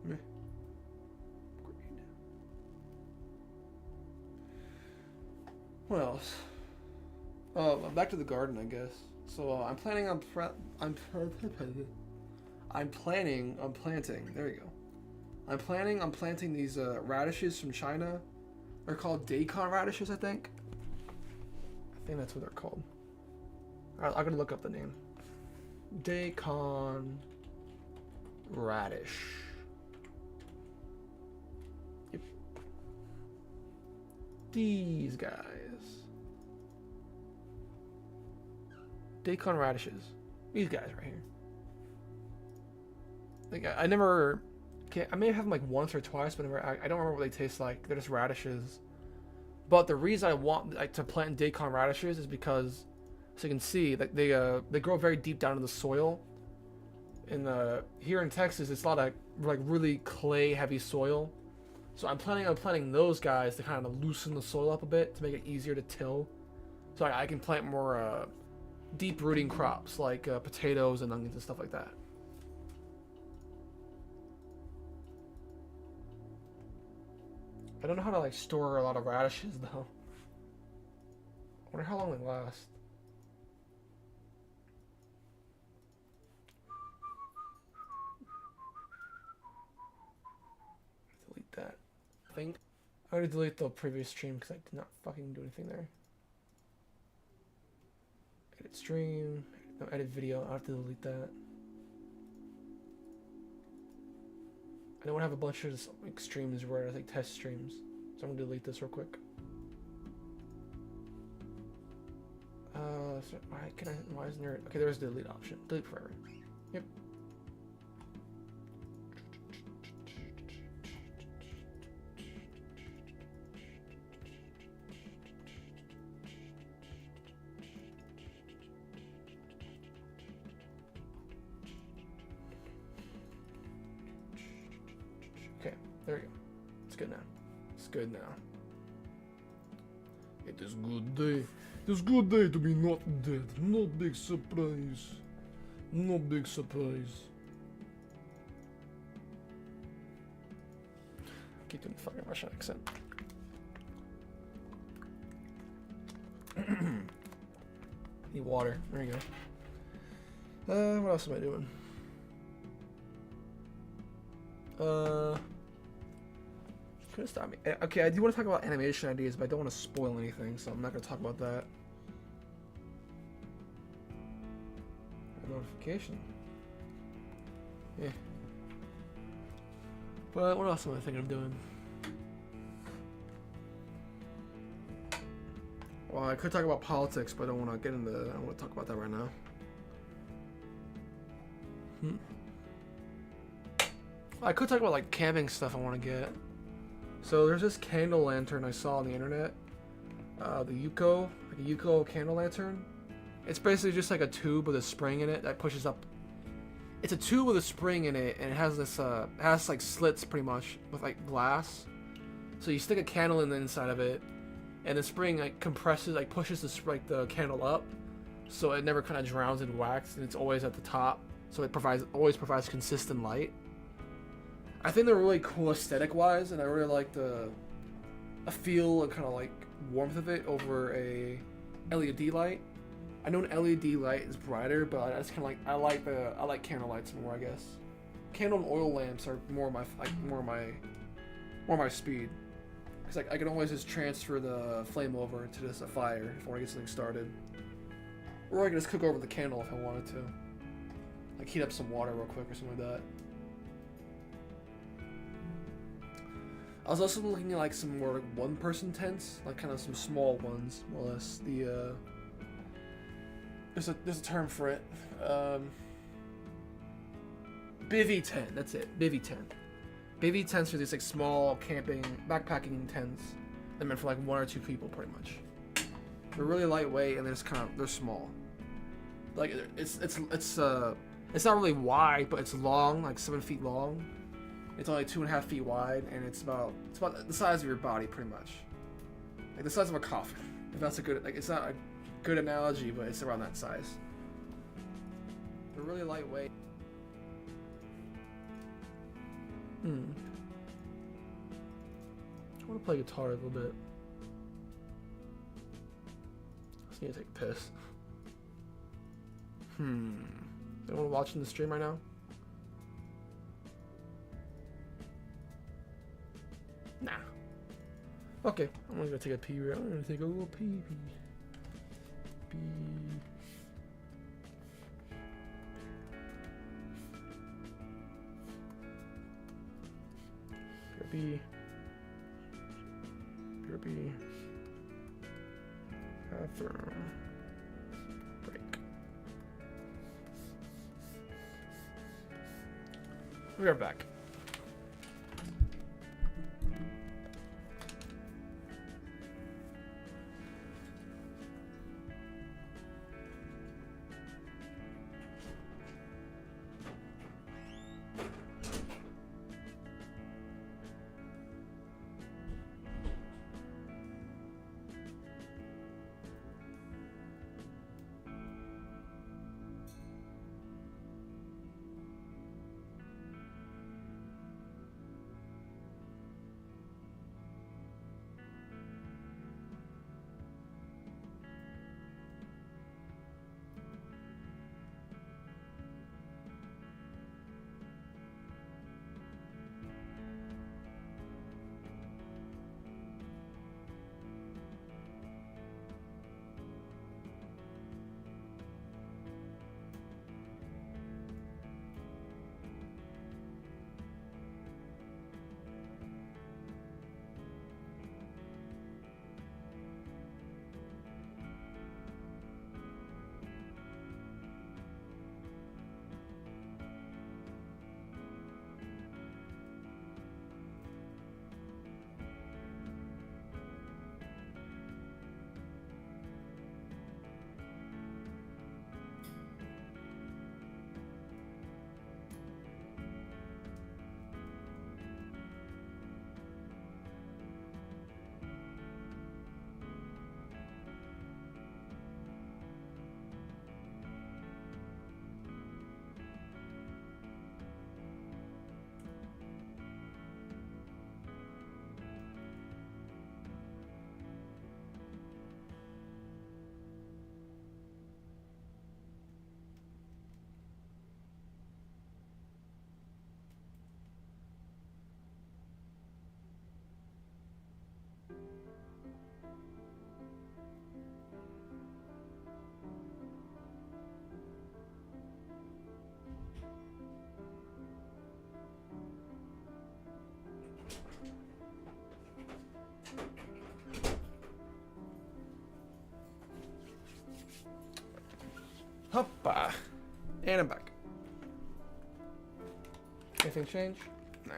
Speaker 1: Meh. What else? Back to the garden, I guess. So I'm planning on planting. There you go. I'm planning on planting these radishes from China. They're called daikon radishes, I think. I think that's what they're called. Alright, I'm gonna look up the name. Daikon radish. Yep. These guys. Daikon radishes. These guys right here. Like I never. I may have had them like once or twice, but I don't remember what they taste like. They're just radishes. But the reason I want to plant daikon radishes is because So you can see that they grow very deep down in the soil. And here in Texas, it's a lot of like really clay heavy soil. So I'm planning on planting those guys to kind of loosen the soil up a bit to make it easier to till. So I can plant more deep rooting crops like potatoes and onions and stuff like that. I don't know how to like store a lot of radishes though. I wonder how long they last. Delete that. I think I already deleted the previous stream because I did not fucking do anything there. Edit stream. No, edit video. I have to delete that. I don't want to have a bunch of like streams where it's like test streams, so I'm gonna delete this real quick. So why isn't there? Okay, there's the delete option. Delete forever. Yep. Okay, there we go. It's good now. It's good now. It is good day. It is good day to be not dead. No big surprise. No big surprise. Keep doing the fucking Russian accent. Need water. There you go. What else am I doing? Couldn't stop me. Okay, I do want to talk about animation ideas, but I don't want to spoil anything, so I'm not going to talk about that. A notification. Yeah. But what else am I thinking of doing? Well, I could talk about politics, but I don't want to get into that. I don't want to talk about that right now. I could talk about like camping stuff I want to get. So there's this candle lantern I saw on the internet. The Yuko, like a Yuko candle lantern. It's basically just like a tube with a spring in it that pushes up. It's a tube with a spring in it, and it has this has like slits pretty much with like glass. So you stick a candle in the inside of it, and the spring like compresses, like pushes the candle up, so it never kind of drowns in wax, and it's always at the top. So it always provides consistent light. I think they're really cool aesthetic wise, and I really like the feel and kind of like warmth of it over a LED light. I know an LED light is brighter, but I just kind of like I like candle lights more, I guess. Candle and oil lamps are more my speed, because like I can always just transfer the flame over to just a fire if I want to get something started, or I can just cook over the candle if I wanted to, like heat up some water real quick or something like that. I was also looking at like some more like one-person tents, like kind of some small ones, more or less. There's a term for it. Bivy tent. That's it. Bivy tent. Bivy tents are these like small camping, backpacking tents. They're meant for like 1 or 2 people, pretty much. They're really lightweight and they're small. Like it's not really wide, but it's long, like 7 feet long. It's only 2.5 feet wide, and it's about the size of your body, pretty much. Like the size of a coffin. If that's a good, like, it's not a good analogy, but it's around that size. They're really lightweight. I want to play guitar a little bit. I just need to take a piss. Anyone watching the stream right now? Nah. Okay, I'm gonna go take a pee. I'm gonna take a little pee. Pee. Bathroom. Break. We are back. Hoppa. And I'm back. Anything change? Nah.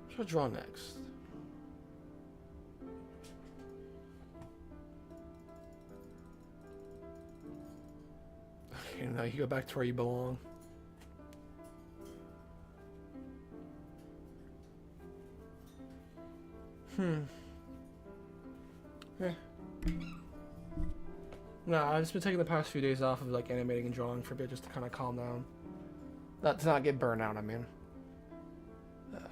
Speaker 1: What should I draw next? Okay, now you go back to where you belong. Yeah. No, I've just been taking the past few days off of like animating and drawing for a bit just to kind of calm down. Not to not get burnt out, I mean.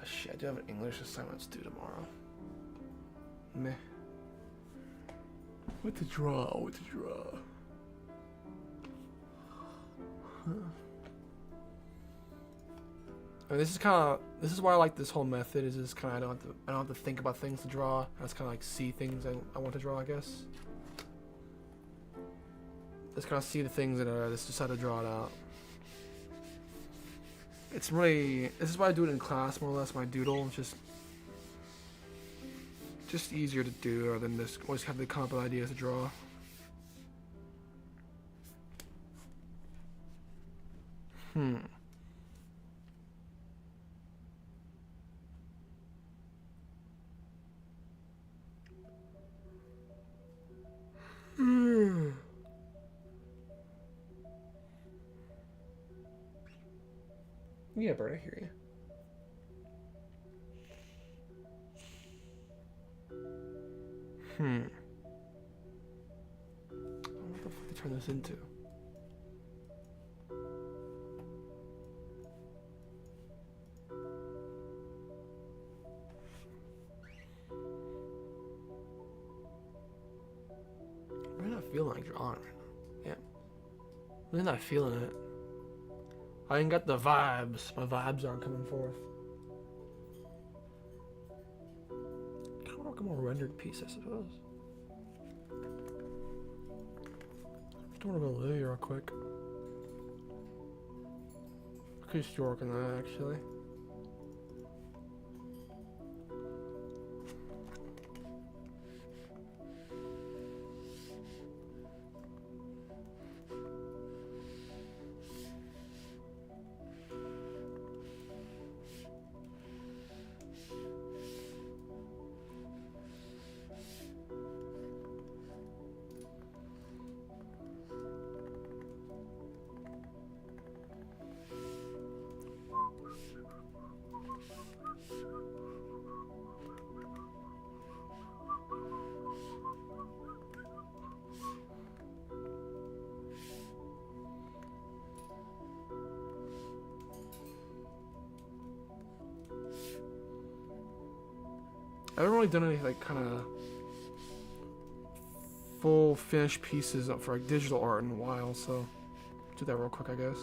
Speaker 1: Shit, I do have an English assignment due tomorrow. Meh. What to draw? What to draw? I mean, this is why I like this whole method. Is just kind of I don't have to think about things to draw. I just kind of like see things I want to draw, I guess. Just kind of see the things and just decide to draw it out. It's really, this is why I do it in class more or less. My doodle, it's just easier to do rather than just always have to come up with ideas to draw. Yeah, Bert, I hear you. What the fuck to turn this into? I'm not feeling like drawing right now. Yeah. I'm really not feeling it. I ain't got the vibes. My vibes aren't coming forth. Kind of like a more rendered piece, I suppose. Just want to go live here real quick. I could just work on that actually. I haven't really done any like kind of full finished pieces up for like digital art in a while, so do that real quick, I guess.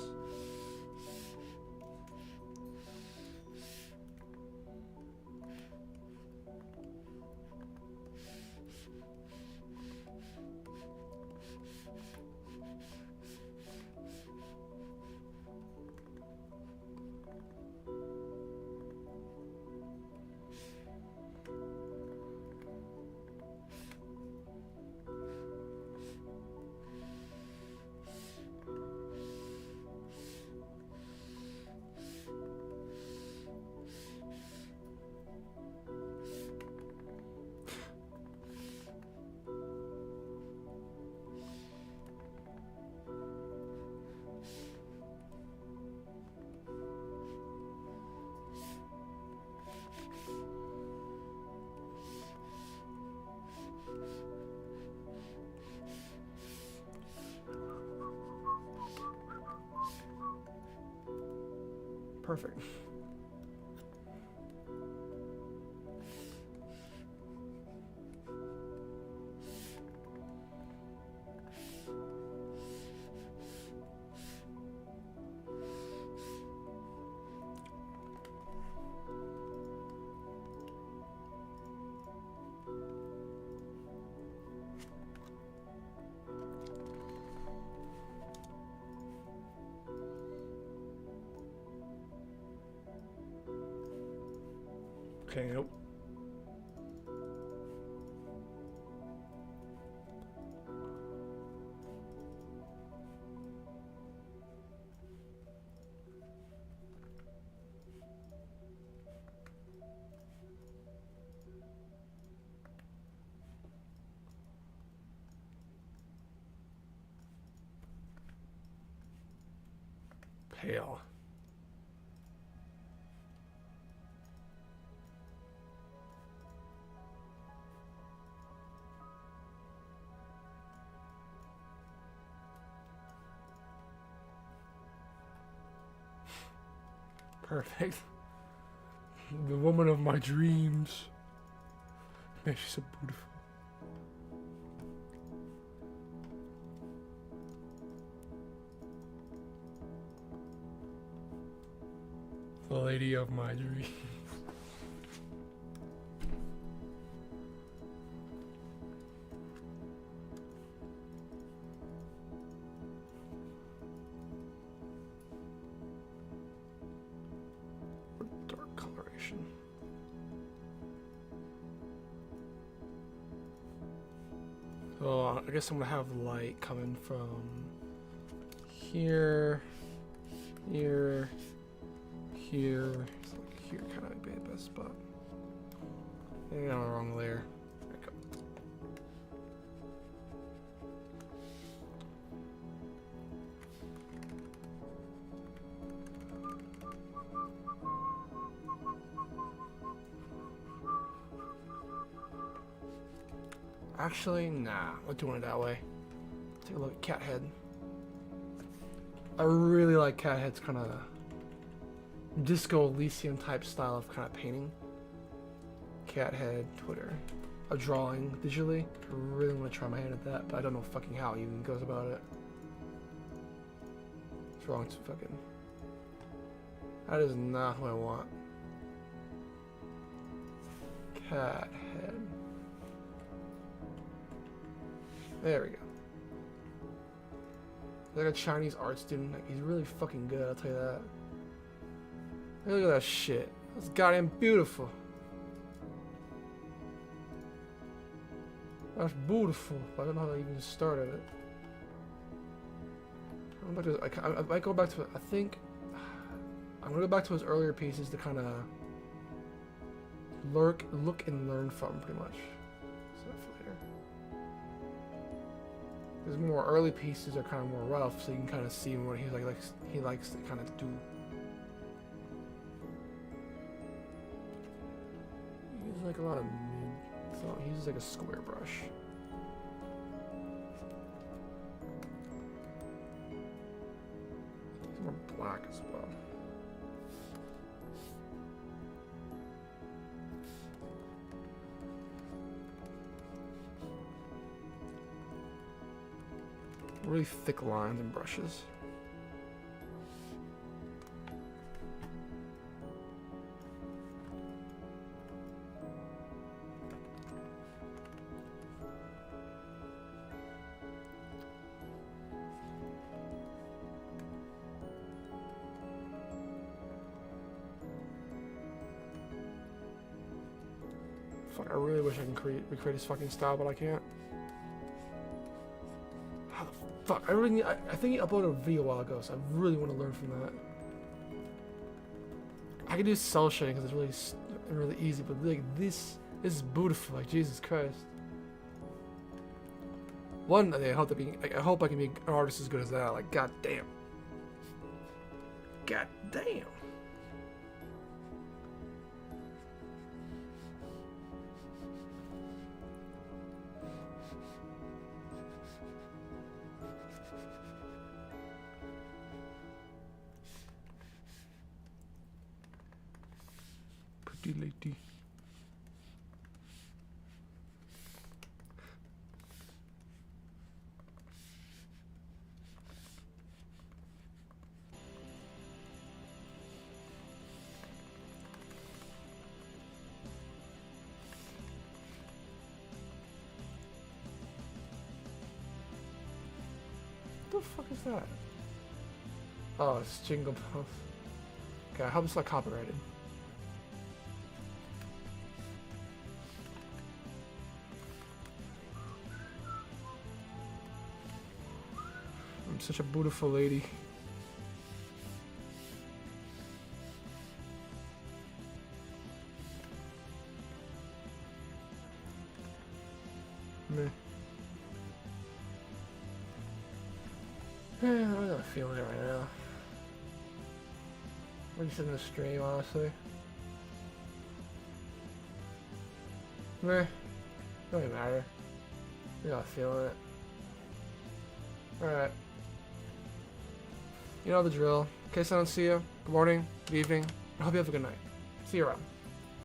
Speaker 1: Perfect. Okay, nope. tail. Perfect. The woman of my dreams. Man, she's so beautiful. The lady of my dreams. Dark coloration. So I guess I'm gonna have light coming from here, here, here. So like here kind of be the best spot. Maybe I'm on the wrong layer. There we go. Actually, nah, we're doing it that way. Take a look at cat head. I really like cat head's kind of Disco Elysium type style of kind of painting. Cat head, Twitter. A drawing digitally. I really want to try my hand at that, but I don't know fucking how he even goes about it. What's wrong with fucking... That is not who I want. Cat head. There we go. Like a Chinese art student. Like, he's really fucking good, I'll tell you that. Look at that shit. That's goddamn beautiful. That's beautiful. I don't know how to even started it. I might go back to it. I think I'm gonna go back to his earlier pieces to kind of look and learn from, pretty much. So for later. His more early pieces are kind of more rough, so you can kind of see what he likes to kind of do. He uses like a lot of mid, so he uses like a square brush. He's more black as well. Really thick lines and brushes. Fuck, I really wish I can recreate his fucking style, but I can't. How the fuck? I really need, I think he uploaded a video a while ago, so I really want to learn from that. I can do cell shading because it's really easy, but like this is beautiful. Like Jesus Christ. One day I hope I can be an artist as good as that. Like god damn. God damn. Pretty lady. What the fuck is that? Oh, it's Jingle Bells. Okay, I hope it's not copyrighted. I'm such a beautiful lady. Meh. I'm not feeling it right now. We're just in the stream, honestly. Meh. Don't really matter. You're not feeling it. Alright. You know the drill. In case I don't see you, good morning, good evening. I hope you have a good night. See you around.